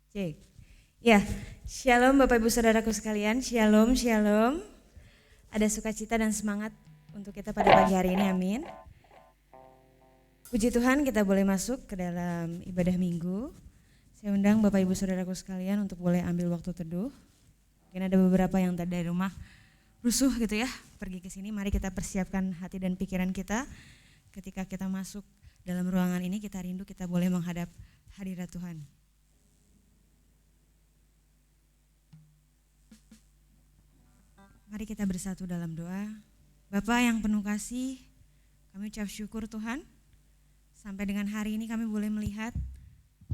Cek. Ya, shalom Bapak Ibu Saudaraku sekalian, shalom, shalom. Ada sukacita dan semangat untuk kita pada pagi hari ini, amin. Puji Tuhan kita boleh masuk ke dalam ibadah minggu. Saya undang Bapak Ibu Saudaraku sekalian untuk boleh ambil waktu teduh. Mungkin ada beberapa yang tadi dari rumah rusuh gitu ya, pergi ke sini. Mari kita persiapkan hati dan pikiran kita. Ketika kita masuk dalam ruangan ini, kita rindu kita boleh menghadap hadirat Tuhan. Mari kita bersatu dalam doa. Bapa yang penuh kasih, kami ucap syukur Tuhan. Sampai dengan hari ini kami boleh melihat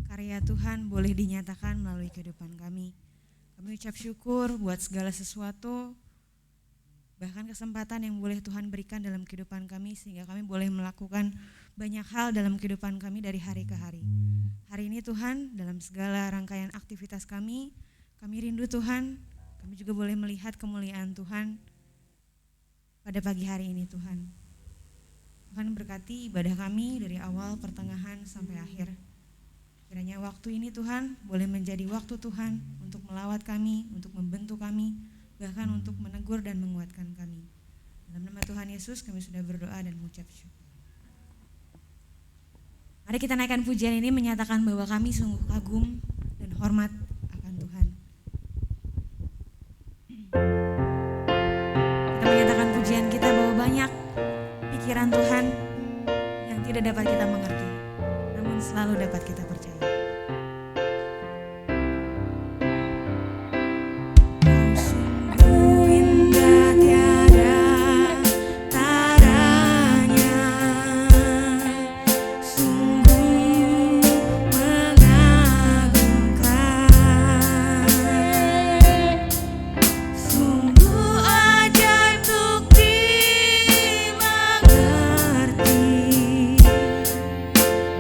karya Tuhan boleh dinyatakan melalui kehidupan kami. Kami ucap syukur buat segala sesuatu, bahkan kesempatan yang boleh Tuhan berikan dalam kehidupan kami sehingga kami boleh melakukan banyak hal dalam kehidupan kami dari hari ke hari. Hari ini Tuhan, dalam segala rangkaian aktivitas kami rindu Tuhan, kami juga boleh melihat kemuliaan Tuhan pada pagi hari ini Tuhan. Tuhan berkati ibadah kami dari awal, pertengahan sampai akhir. Kiranya waktu ini Tuhan boleh menjadi waktu Tuhan untuk melawat kami, untuk membentuk kami, bahkan untuk menegur dan menguatkan kami. Dalam nama Tuhan Yesus kami sudah berdoa dan mengucap syukur. Mari kita naikkan pujian ini menyatakan bahwa kami sungguh kagum dan hormat akan Tuhan. Kita menyatakan pujian kita bahwa banyak pikiran Tuhan yang tidak dapat kita mengerti, namun selalu dapat kita percaya.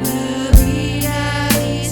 Lebih dari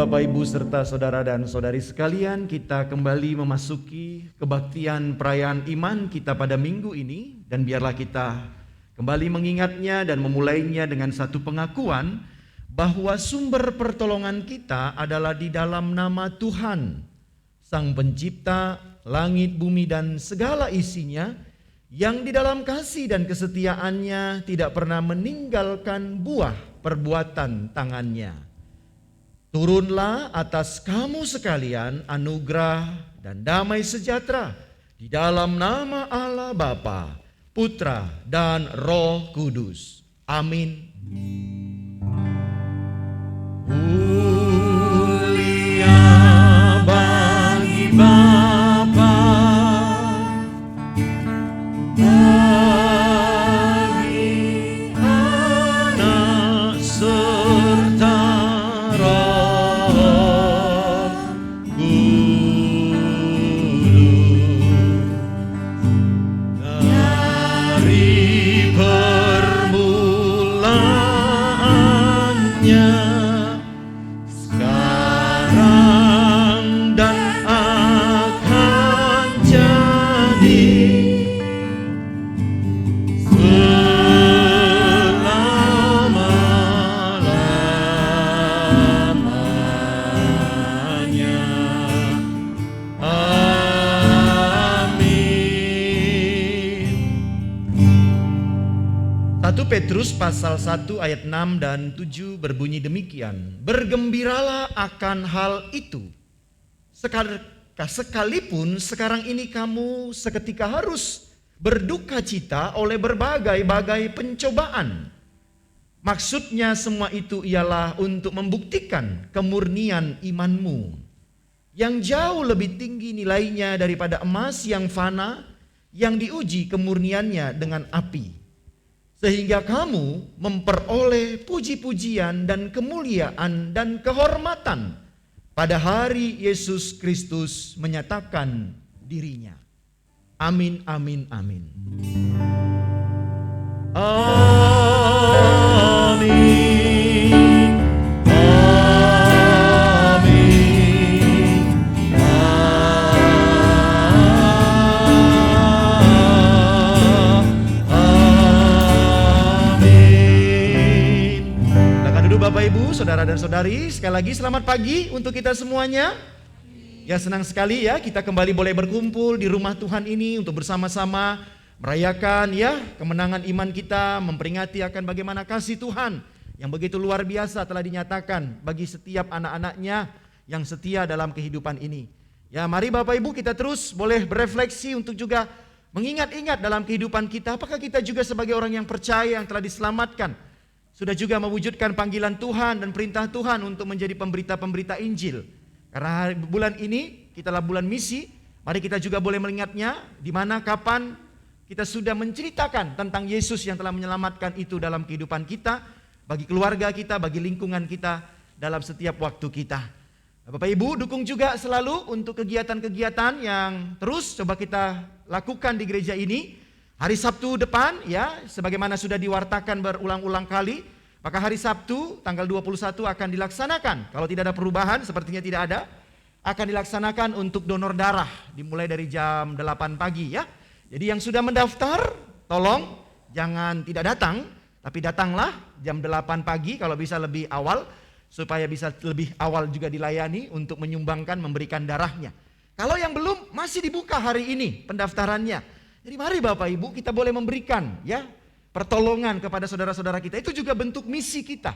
Bapak Ibu serta saudara dan saudari sekalian, kita kembali memasuki kebaktian perayaan iman kita pada minggu ini, dan biarlah kita kembali mengingatnya dan memulainya dengan satu pengakuan bahwa sumber pertolongan kita adalah di dalam nama Tuhan, Sang Pencipta langit, bumi, dan segala isinya, yang di dalam kasih dan kesetiaannya tidak pernah meninggalkan buah perbuatan tangannya. Turunlah atas kamu sekalian anugerah dan damai sejahtera di dalam nama Allah Bapa, Putra, dan Roh Kudus. Amin. Mulia bagi Bapa, bagi Anak serta Roh Kudus, dari permulaannya, sekarang dan akan jadi selama-lamanya. Amin. 1 Petrus pasal 1 ayat 6 dan 7 berbunyi demikian. Bergembiralah akan hal itu, sekalipun sekarang ini kamu seketika harus berduka cita oleh berbagai-bagai pencobaan. Maksudnya semua itu ialah untuk membuktikan kemurnian imanmu, yang jauh lebih tinggi nilainya daripada emas yang fana, yang diuji kemurniannya dengan api, sehingga kamu memperoleh puji-pujian dan kemuliaan dan kehormatan pada hari Yesus Kristus menyatakan dirinya. Amin, amin, amin. Amin. Amin. Amin. Silakan duduk Bapak Ibu, saudara dan saudari. Sekali lagi selamat pagi untuk kita semuanya. Ya, senang sekali ya kita kembali boleh berkumpul di rumah Tuhan ini untuk bersama-sama merayakan ya kemenangan iman kita, memperingati akan bagaimana kasih Tuhan yang begitu luar biasa telah dinyatakan bagi setiap anak-anaknya yang setia dalam kehidupan ini. Ya, mari Bapak Ibu kita terus boleh berefleksi untuk juga mengingat-ingat dalam kehidupan kita, apakah kita juga sebagai orang yang percaya yang telah diselamatkan sudah juga mewujudkan panggilan Tuhan dan perintah Tuhan untuk menjadi pemberita-pemberita Injil. Karena bulan ini kita adalah bulan misi, mari kita juga boleh mengingatnya di mana kapan kita sudah menceritakan tentang Yesus yang telah menyelamatkan itu dalam kehidupan kita, bagi keluarga kita, bagi lingkungan kita, dalam setiap waktu kita. Bapak Ibu dukung juga selalu untuk kegiatan-kegiatan yang terus coba kita lakukan di gereja ini. Hari Sabtu depan ya, sebagaimana sudah diwartakan berulang-ulang kali, maka hari Sabtu tanggal 21 akan dilaksanakan. Kalau tidak ada perubahan, sepertinya tidak ada, akan dilaksanakan untuk donor darah dimulai dari jam 8 pagi ya. Jadi yang sudah mendaftar, tolong jangan tidak datang, tapi datanglah jam 8 pagi kalau bisa lebih awal, supaya bisa lebih awal juga dilayani untuk menyumbangkan, memberikan darahnya. Kalau yang belum, masih dibuka hari ini pendaftarannya. Jadi mari Bapak Ibu kita boleh memberikan ya pertolongan kepada saudara-saudara kita. Itu juga bentuk misi kita.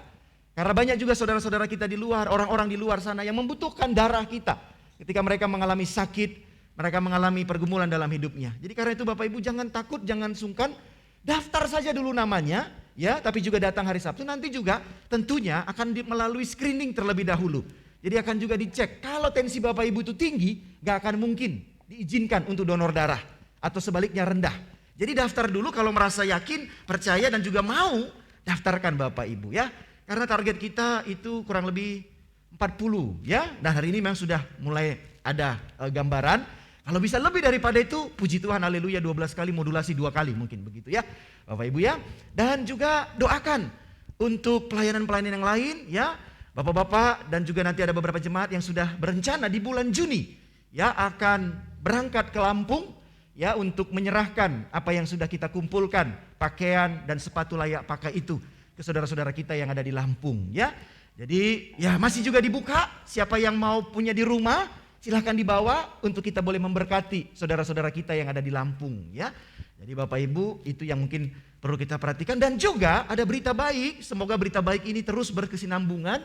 Karena banyak juga saudara-saudara kita di luar, orang-orang di luar sana yang membutuhkan darah kita. Ketika mereka mengalami sakit, mereka mengalami pergumulan dalam hidupnya. Jadi karena itu Bapak Ibu jangan takut, jangan sungkan. Daftar saja dulu namanya, ya, tapi juga datang hari Sabtu. Nanti juga tentunya akan melalui screening terlebih dahulu. Jadi akan juga dicek. Kalau tensi Bapak Ibu itu tinggi, gak akan mungkin diizinkan untuk donor darah. Atau sebaliknya rendah. Jadi daftar dulu kalau merasa yakin, percaya dan juga mau, daftarkan Bapak Ibu ya. Karena target kita itu kurang lebih 40 ya. Dan hari ini memang sudah mulai ada gambaran. Kalau bisa lebih daripada itu, puji Tuhan, haleluya, 12 kali, modulasi 2 kali mungkin begitu ya Bapak Ibu ya. Dan juga doakan untuk pelayanan-pelayanan yang lain ya. Bapak-bapak dan juga nanti ada beberapa jemaat yang sudah berencana di bulan Juni ya akan berangkat ke Lampung ya untuk menyerahkan apa yang sudah kita kumpulkan, pakaian dan sepatu layak pakai itu ke saudara-saudara kita yang ada di Lampung ya. Jadi ya masih juga dibuka, siapa yang mau punya di rumah silahkan dibawa untuk kita boleh memberkati saudara-saudara kita yang ada di Lampung ya. Jadi Bapak Ibu itu yang mungkin perlu kita perhatikan, dan juga ada berita baik, semoga berita baik ini terus berkesinambungan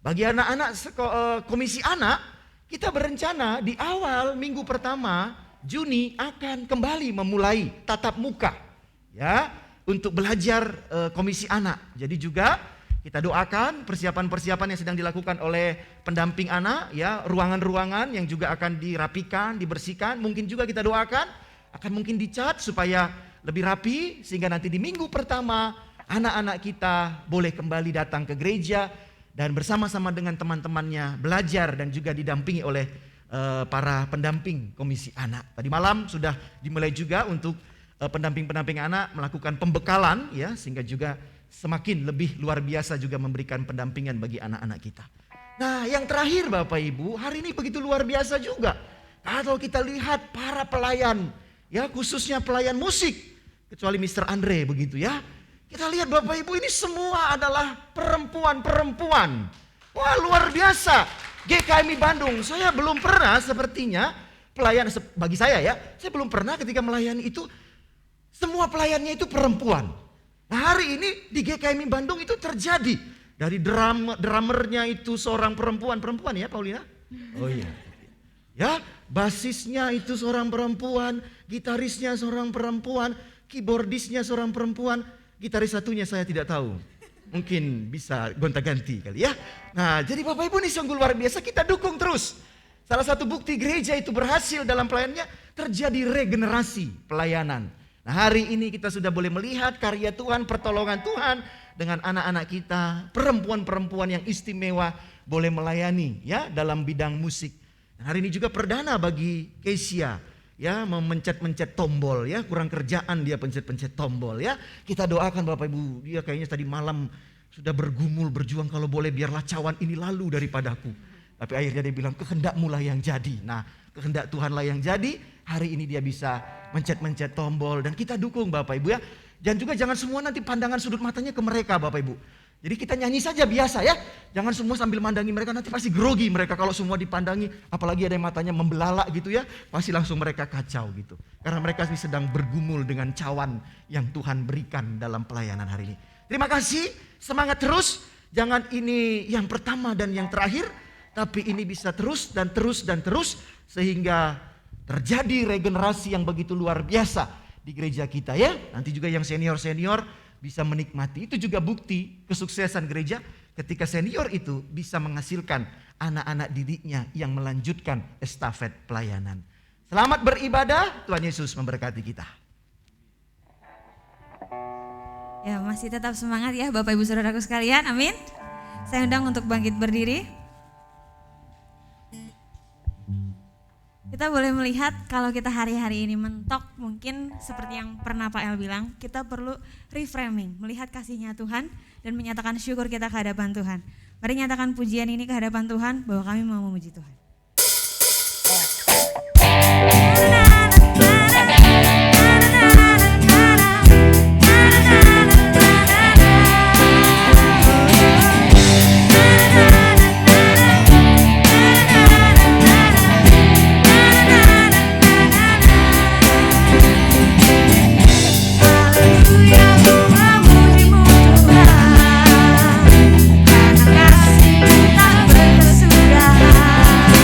bagi anak-anak komisi anak. Kita berencana di awal minggu pertama Juni akan kembali memulai tatap muka ya untuk belajar komisi anak. Jadi juga kita doakan persiapan-persiapan yang sedang dilakukan oleh pendamping anak ya, ruangan-ruangan yang juga akan dirapikan, dibersihkan. Mungkin juga kita doakan akan mungkin dicat supaya lebih rapi sehingga nanti di minggu pertama anak-anak kita boleh kembali datang ke gereja dan bersama-sama dengan teman-temannya belajar dan juga didampingi oleh para pendamping komisi anak. Tadi malam sudah dimulai juga untuk pendamping-pendamping anak melakukan pembekalan ya, sehingga juga semakin lebih luar biasa juga memberikan pendampingan bagi anak-anak kita. Nah, yang terakhir Bapak Ibu, hari ini begitu luar biasa juga. Kalau kita lihat para pelayan ya, khususnya pelayan musik, kecuali Mr. Andre begitu ya. Kita lihat Bapak Ibu ini semua adalah perempuan-perempuan. Wah, luar biasa. GKMI Bandung, saya belum pernah sepertinya pelayan, bagi saya ya, saya belum pernah ketika melayani itu semua pelayannya itu perempuan. Nah, hari ini di GKMI Bandung itu terjadi. Dari drummernya itu seorang perempuan ya Paulina? Oh iya. Ya, basisnya itu seorang perempuan, gitarisnya seorang perempuan, keyboardisnya seorang perempuan, gitaris satunya saya tidak tahu. Mungkin bisa gonta-ganti kali ya. Nah, jadi Bapak Ibu ini sungguh luar biasa, kita dukung terus. Salah satu bukti gereja itu berhasil dalam pelayanannya, terjadi regenerasi pelayanan. Nah, hari ini kita sudah boleh melihat karya Tuhan, pertolongan Tuhan dengan anak-anak kita, perempuan-perempuan yang istimewa boleh melayani ya dalam bidang musik. Nah, hari ini juga perdana bagi Kesia ya, memencet-mencet tombol ya, kurang kerjaan dia pencet-pencet tombol ya. Kita doakan Bapak Ibu, dia kayaknya tadi malam sudah bergumul berjuang, kalau boleh biarlah cawan ini lalu daripadaku. Tapi akhirnya dia bilang kehendakmu lah yang jadi. Nah, kehendak Tuhanlah yang jadi. Hari ini dia bisa mencet-mencet tombol dan kita dukung Bapak Ibu ya. Dan juga jangan semua nanti pandangan sudut matanya ke mereka Bapak Ibu. Jadi kita nyanyi saja biasa ya. Jangan semua sambil mandangi mereka, nanti pasti grogi mereka kalau semua dipandangi. Apalagi ada yang matanya membelalak gitu ya. Pasti langsung mereka kacau gitu. Karena mereka sedang bergumul dengan cawan yang Tuhan berikan dalam pelayanan hari ini. Terima kasih, semangat terus. Jangan ini yang pertama dan yang terakhir. Tapi ini bisa terus dan terus dan terus. Sehingga terjadi regenerasi yang begitu luar biasa di gereja kita ya. Nanti juga yang senior-senior bisa menikmati. Itu juga bukti kesuksesan gereja ketika senior itu bisa menghasilkan anak-anak didiknya yang melanjutkan estafet pelayanan. Selamat beribadah, Tuhan Yesus memberkati kita. Ya, masih tetap semangat ya Bapak Ibu Saudaraku sekalian, amin. Saya undang untuk bangkit berdiri. Kita boleh melihat kalau kita hari-hari ini mentok, mungkin seperti yang pernah Pak El bilang, kita perlu reframing, melihat kasih-Nya Tuhan dan menyatakan syukur kita ke hadapan Tuhan. Mari nyatakan pujian ini ke hadapan Tuhan bahwa kami mau memuji Tuhan. Kasih tak berkesudahan.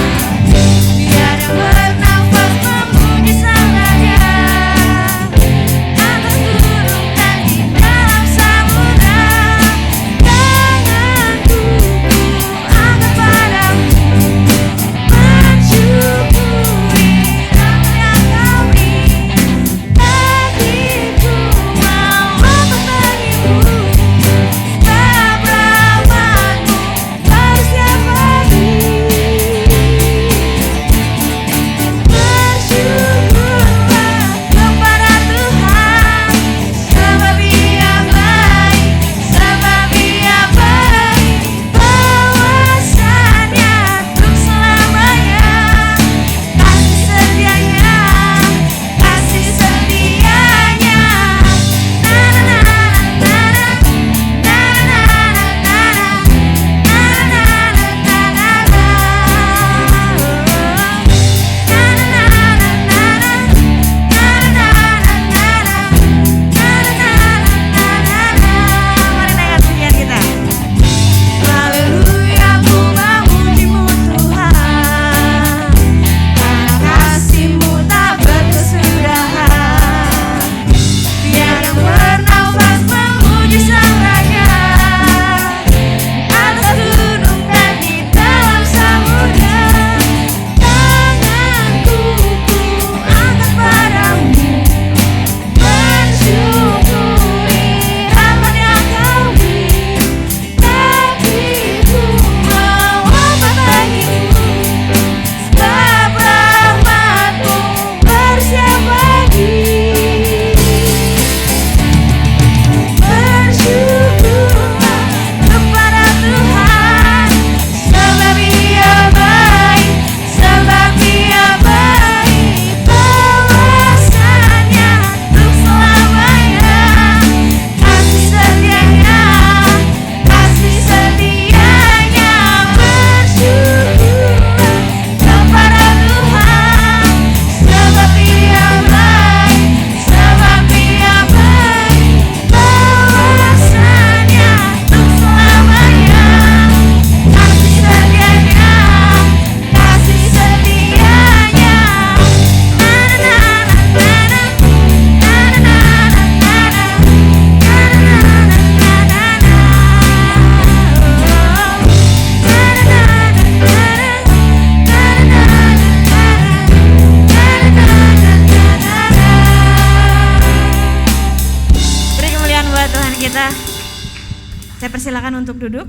saya persilakan untuk duduk.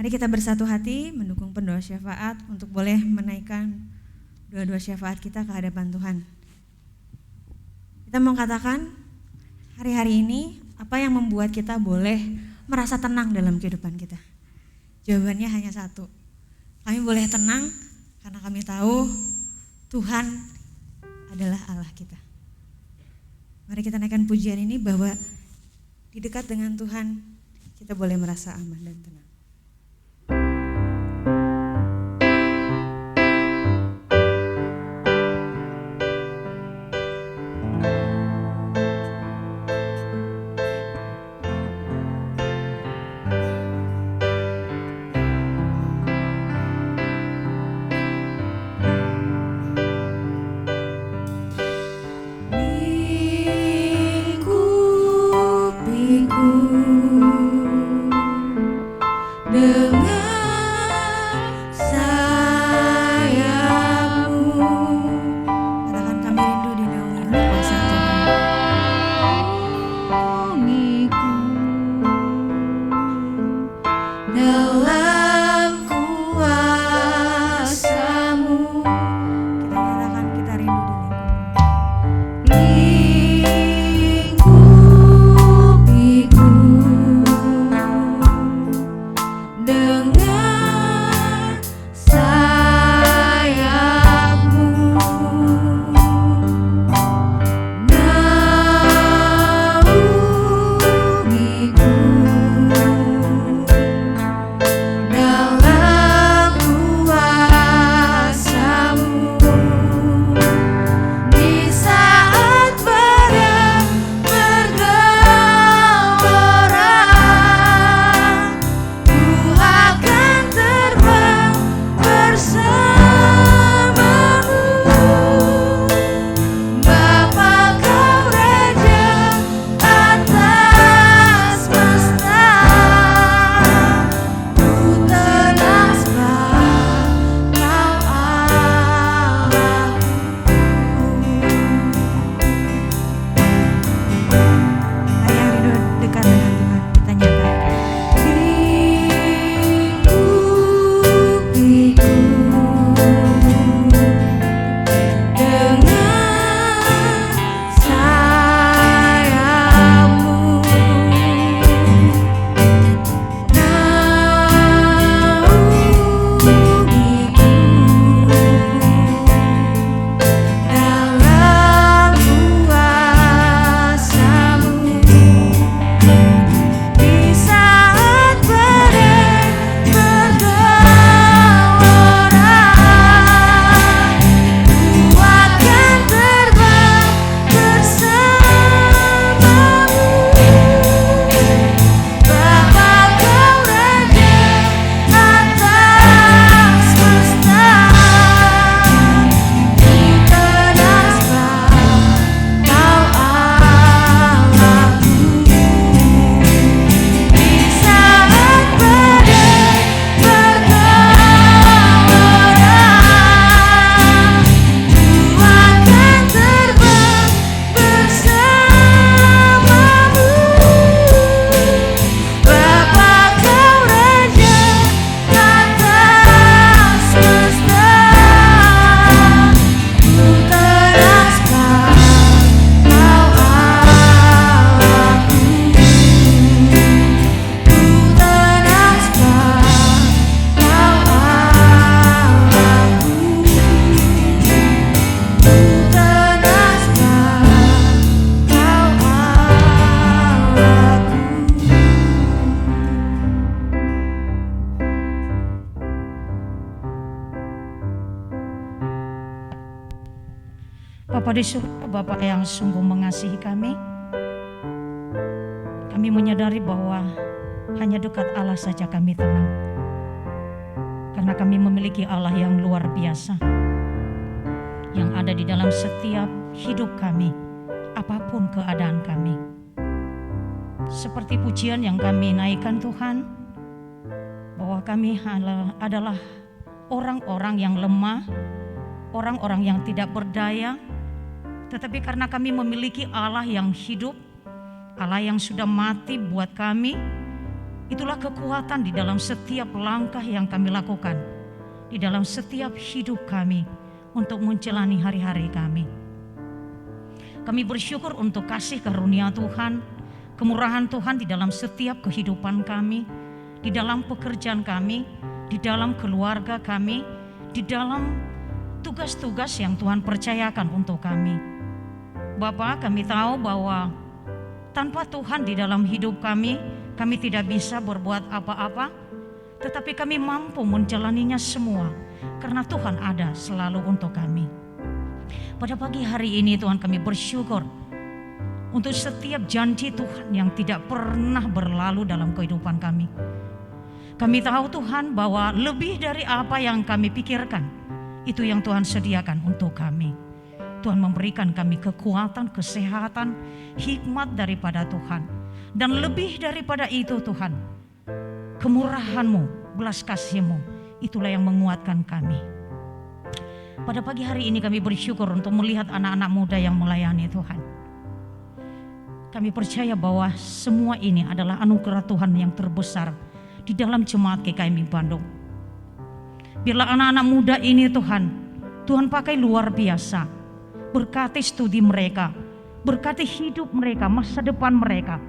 Mari kita bersatu hati mendukung pendoa syafaat untuk boleh menaikkan doa-doa syafaat kita ke hadapan Tuhan. Kita mau katakan hari-hari ini apa yang membuat kita boleh merasa tenang dalam kehidupan kita? Jawabannya hanya satu. Kami boleh tenang karena kami tahu Tuhan adalah Allah kita. Mari kita naikkan pujian ini bahwa di dekat dengan Tuhan kita boleh merasa aman dan tenang. Bapa di surga, Bapa yang sungguh mengasihi kami menyadari bahwa hanya dekat Allah saja kami tenang. Karena kami memiliki Allah yang luar biasa, yang ada di dalam setiap hidup kami, apapun keadaan kami. Seperti pujian yang kami naikkan Tuhan, bahwa kami adalah orang-orang yang lemah, orang-orang yang tidak berdaya, Tetapi karena kami memiliki Allah yang hidup, Allah yang sudah mati buat kami, itulah kekuatan di dalam setiap langkah yang kami lakukan, di dalam setiap hidup kami untuk menjalani hari-hari kami. Kami bersyukur untuk kasih karunia Tuhan, kemurahan Tuhan di dalam setiap kehidupan kami, di dalam pekerjaan kami, di dalam keluarga kami, di dalam tugas-tugas yang Tuhan percayakan untuk kami. Bapa, kami tahu bahwa tanpa Tuhan di dalam hidup kami tidak bisa berbuat apa-apa, tetapi kami mampu menjalaninya semua karena Tuhan ada selalu untuk kami. Pada pagi hari ini Tuhan, kami bersyukur untuk setiap janji Tuhan yang tidak pernah berlalu dalam kehidupan kami. Kami tahu Tuhan bahwa lebih dari apa yang kami pikirkan, itu yang Tuhan sediakan untuk kami. Tuhan memberikan kami kekuatan, kesehatan, hikmat daripada Tuhan. Dan lebih daripada itu Tuhan, kemurahan-Mu, belas kasih-Mu, itulah yang menguatkan kami. Pada pagi hari ini kami bersyukur untuk melihat anak-anak muda yang melayani Tuhan. Kami percaya bahwa semua ini adalah anugerah Tuhan yang terbesar di dalam jemaat GKMI Bandung. Biarlah anak-anak muda ini Tuhan pakai luar biasa. Berkati studi mereka, berkati hidup mereka, masa depan mereka.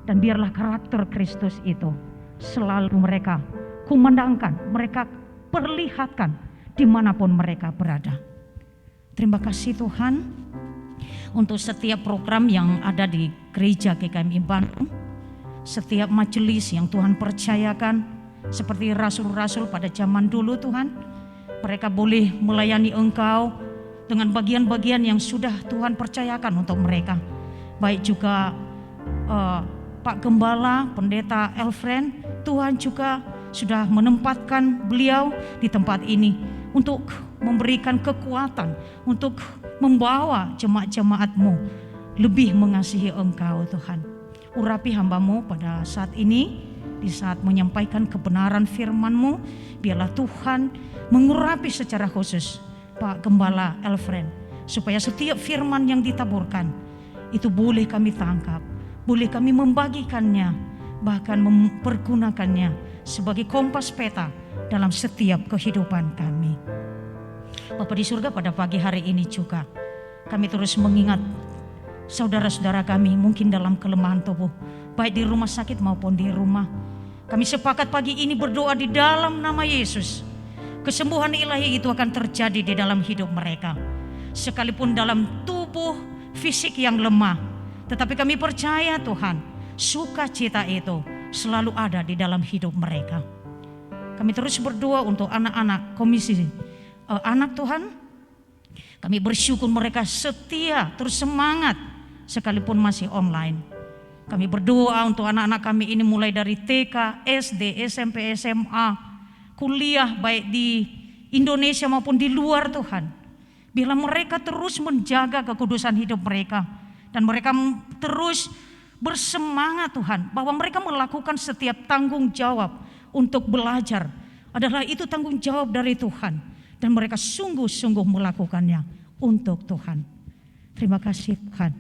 Dan biarlah karakter Kristus itu selalu mereka kumandangkan, mereka perlihatkan dimanapun mereka berada. Terima kasih Tuhan untuk setiap program yang ada di gereja GKMI Bandung, setiap majelis yang Tuhan percayakan, seperti rasul-rasul pada zaman dulu Tuhan, mereka boleh melayani Engkau dengan bagian-bagian yang sudah Tuhan percayakan untuk mereka. Baik juga Pak Gembala, Pendeta Elfren, Tuhan juga sudah menempatkan beliau di tempat ini untuk memberikan kekuatan, untuk membawa jemaat-jemaat-Mu lebih mengasihi Engkau Tuhan. Urapi hamba-Mu pada saat ini, di saat menyampaikan kebenaran firman-Mu, biarlah Tuhan mengurapi secara khusus Pak Gembala Elfren, supaya setiap firman yang ditaburkan itu boleh kami tangkap, boleh kami membagikannya, bahkan mempergunakannya sebagai kompas peta dalam setiap kehidupan kami. Bapa di surga, pada pagi hari ini juga kami terus mengingat saudara-saudara kami mungkin dalam kelemahan tubuh, baik di rumah sakit maupun di rumah. Kami sepakat pagi ini berdoa di dalam nama Yesus. Kesembuhan ilahi itu akan terjadi di dalam hidup mereka. Sekalipun dalam tubuh fisik yang lemah, tetapi kami percaya Tuhan, sukacita itu selalu ada di dalam hidup mereka. Kami terus berdoa untuk anak-anak komisi anak Tuhan. Kami bersyukur mereka setia, terus semangat sekalipun masih online. Kami berdoa untuk anak-anak kami ini mulai dari TK, SD, SMP, SMA, kuliah baik di Indonesia maupun di luar Tuhan. Bila mereka terus menjaga kekudusan hidup mereka, dan mereka terus bersemangat Tuhan, bahwa mereka melakukan setiap tanggung jawab untuk belajar adalah itu tanggung jawab dari Tuhan, dan mereka sungguh-sungguh melakukannya untuk Tuhan. Terima kasih Tuhan.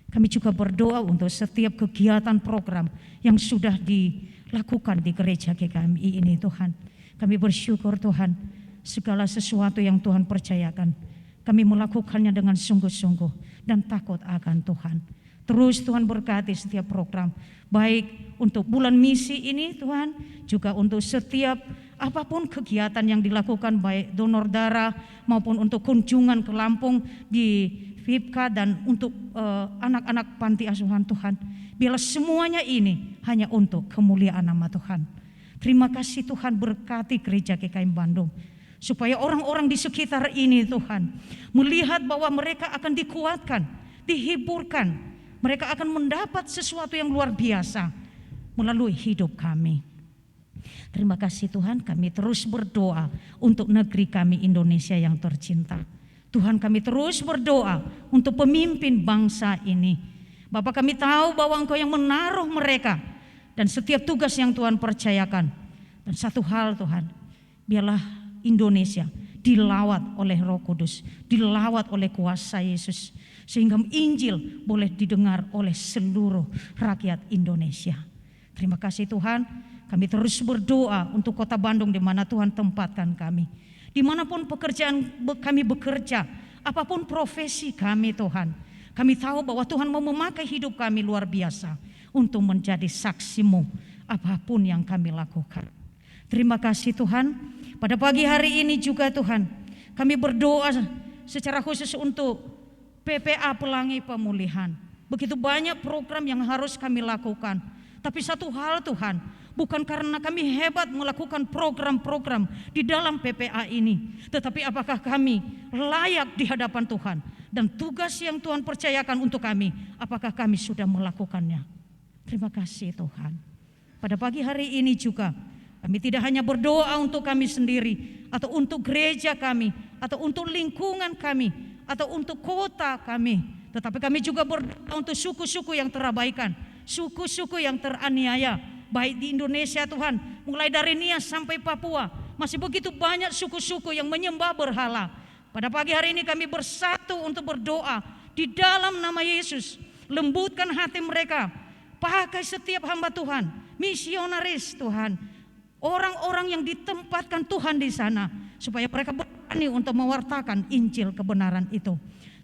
Kami juga berdoa untuk setiap kegiatan program yang sudah dilakukan di gereja GKMI ini Tuhan. Kami bersyukur Tuhan, segala sesuatu yang Tuhan percayakan, kami melakukannya dengan sungguh-sungguh dan takut akan Tuhan. Terus Tuhan berkati setiap program, baik untuk bulan misi ini Tuhan, juga untuk setiap apapun kegiatan yang dilakukan, baik donor darah maupun untuk kunjungan ke Lampung di FIPKA dan untuk anak-anak panti asuhan Tuhan. Biarlah semuanya ini hanya untuk kemuliaan nama Tuhan. Terima kasih Tuhan, berkati gereja GKMI Bandung, supaya orang-orang di sekitar ini Tuhan melihat bahwa mereka akan dikuatkan, dihiburkan, mereka akan mendapat sesuatu yang luar biasa melalui hidup kami. Terima kasih Tuhan, kami terus berdoa untuk negeri kami Indonesia yang tercinta. Tuhan, kami terus berdoa untuk pemimpin bangsa ini. Bapak, kami tahu bahwa Engkau yang menaruh mereka dan setiap tugas yang Tuhan percayakan. Dan satu hal Tuhan, biarlah Indonesia dilawat oleh Roh Kudus, dilawat oleh kuasa Yesus, sehingga Injil boleh didengar oleh seluruh rakyat Indonesia. Terima kasih Tuhan, kami terus berdoa untuk Kota Bandung di mana Tuhan tempatkan kami. Dimanapun pekerjaan kami bekerja, apapun profesi kami Tuhan, kami tahu bahwa Tuhan mau memakai hidup kami luar biasa untuk menjadi saksi-Mu apapun yang kami lakukan. Terima kasih Tuhan, pada pagi hari ini juga Tuhan, kami berdoa secara khusus untuk PPA Pelangi Pemulihan. Begitu banyak program yang harus kami lakukan. Tapi satu hal Tuhan, bukan karena kami hebat melakukan program-program di dalam PPA ini, tetapi apakah kami layak di hadapan Tuhan, dan tugas yang Tuhan percayakan untuk kami, apakah kami sudah melakukannya. Terima kasih Tuhan. Pada pagi hari ini juga kami tidak hanya berdoa untuk kami sendiri, atau untuk gereja kami, atau untuk lingkungan kami, atau untuk kota kami, tetapi kami juga berdoa untuk suku-suku yang terabaikan, suku-suku yang teraniaya, baik di Indonesia Tuhan, mulai dari Nias sampai Papua. Masih begitu banyak suku-suku yang menyembah berhala. Pada pagi hari ini kami bersatu untuk berdoa di dalam nama Yesus. Lembutkan hati mereka, pakai setiap hamba Tuhan, misionaris Tuhan, orang-orang yang ditempatkan Tuhan di sana, supaya mereka berani untuk mewartakan Injil kebenaran itu.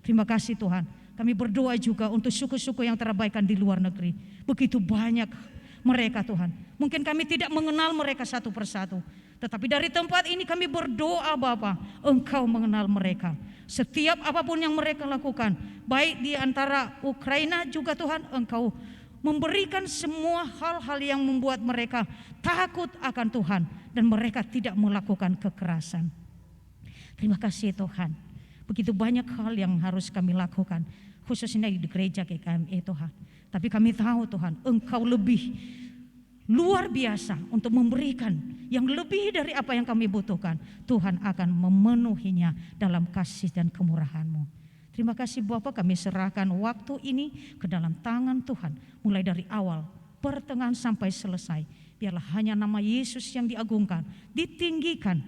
Terima kasih Tuhan. Kami berdoa juga untuk suku-suku yang terabaikan di luar negeri. Begitu banyak mereka Tuhan. Mungkin kami tidak mengenal mereka satu persatu, tetapi dari tempat ini kami berdoa Bapa, Engkau mengenal mereka. Setiap apapun yang mereka lakukan, baik di antara Ukraina juga Tuhan, Engkau memberikan semua hal-hal yang membuat mereka takut akan Tuhan, dan mereka tidak melakukan kekerasan. Terima kasih Tuhan. Begitu banyak hal yang harus kami lakukan, khususnya di gereja GKMI Tuhan. Tapi kami tahu Tuhan, Engkau lebih luar biasa untuk memberikan yang lebih dari apa yang kami butuhkan. Tuhan akan memenuhinya dalam kasih dan kemurahan-Mu. Terima kasih Bapa, kami serahkan waktu ini ke dalam tangan Tuhan. Mulai dari awal, pertengahan sampai selesai. Biarlah hanya nama Yesus yang diagungkan, ditinggikan.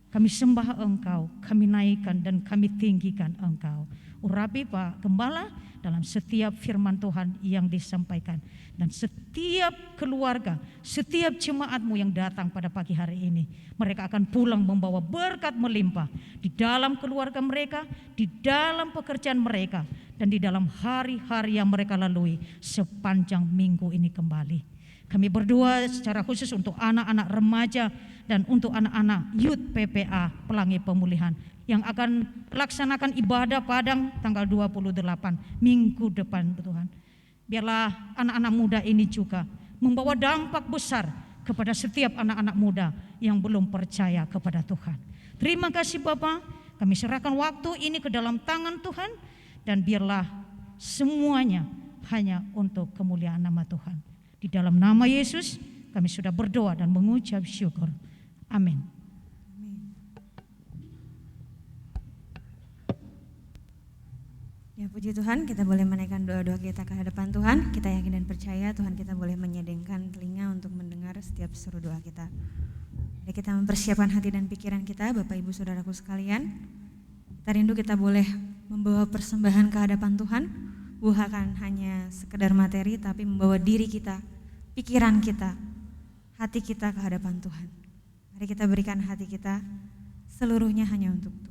Kami sembah Engkau, kami naikkan dan kami tinggikan Engkau. Urapi Pak Gembala dalam setiap firman Tuhan yang disampaikan, dan setiap keluarga, setiap jemaat-Mu yang datang pada pagi hari ini, mereka akan pulang membawa berkat melimpah di dalam keluarga mereka, di dalam pekerjaan mereka, dan di dalam hari-hari yang mereka lalui sepanjang minggu ini kembali. Kami berdoa secara khusus untuk anak-anak remaja dan untuk anak-anak youth PPA Pelangi Pemulihan yang akan melaksanakan ibadah Padang tanggal 28 minggu depan Tuhan. Biarlah anak-anak muda ini juga membawa dampak besar kepada setiap anak-anak muda yang belum percaya kepada Tuhan. Terima kasih Bapak, kami serahkan waktu ini ke dalam tangan Tuhan, dan biarlah semuanya hanya untuk kemuliaan nama Tuhan. Di dalam nama Yesus kami sudah berdoa dan mengucap syukur. Amin. Ya puji Tuhan, kita boleh menaikkan doa-doa kita ke hadapan Tuhan. Kita yakin dan percaya Tuhan kita boleh menyedengkan telinga untuk mendengar setiap seru doa kita. Mari kita mempersiapkan hati dan pikiran kita, Bapak Ibu Saudaraku sekalian. Kita rindu kita boleh membawa persembahan ke hadapan Tuhan, bukan hanya sekedar materi, tapi membawa diri kita, pikiran kita, hati kita ke hadapan Tuhan. Mari kita berikan hati kita seluruhnya hanya untuk Tuhan.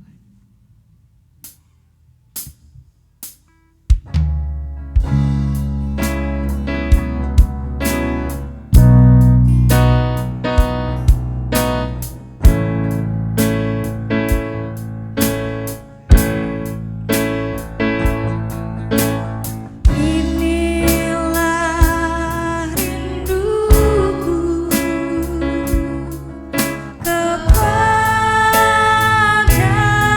Kepada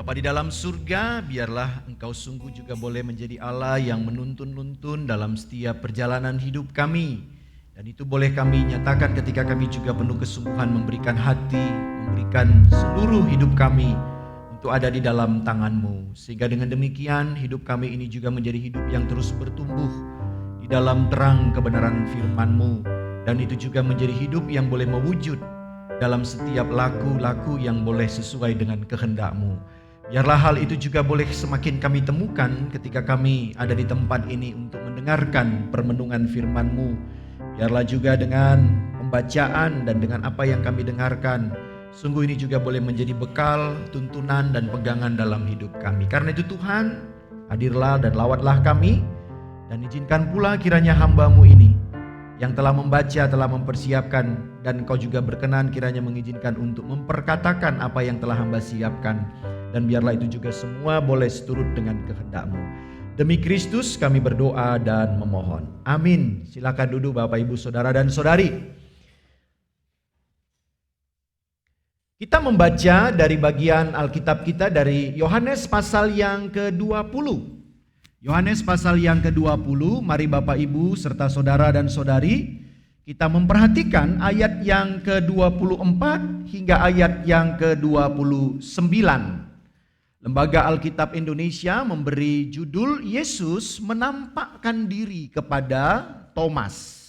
Bapa di dalam surga, biarlah Engkau sungguh juga boleh menjadi Allah yang menuntun-nuntun dalam setiap perjalanan hidup kami. Dan itu boleh kami nyatakan ketika kami juga penuh kesungguhan memberikan hati, memberikan seluruh hidup kami untuk ada di dalam tangan-Mu. Sehingga dengan demikian hidup kami ini juga menjadi hidup yang terus bertumbuh di dalam terang kebenaran firman-Mu. Dan itu juga menjadi hidup yang boleh mewujud dalam setiap laku-laku yang boleh sesuai dengan kehendak-Mu. Biarlah hal itu juga boleh semakin kami temukan ketika kami ada di tempat ini untuk mendengarkan permenungan firman-Mu. Biarlah juga dengan pembacaan dan dengan apa yang kami dengarkan, sungguh ini juga boleh menjadi bekal, tuntunan dan pegangan dalam hidup kami. Karena itu Tuhan, hadirlah dan lawatlah kami, dan izinkan pula kiranya hamba-Mu ini yang telah membaca, telah mempersiapkan, dan Engkau juga berkenan kiranya mengizinkan untuk memperkatakan apa yang telah hamba siapkan. Dan biarlah itu juga semua boleh seturut dengan kehendak-Mu. Demi Kristus kami berdoa dan memohon. Amin. Silakan duduk Bapak Ibu Saudara dan Saudari. Kita membaca dari bagian Alkitab kita dari Yohanes pasal yang ke-20. Yohanes pasal yang ke-20, mari Bapak Ibu serta saudara dan saudari, kita memperhatikan ayat yang ke-24 hingga ayat yang ke-29. Lembaga Alkitab Indonesia memberi judul Yesus menampakkan diri kepada Thomas.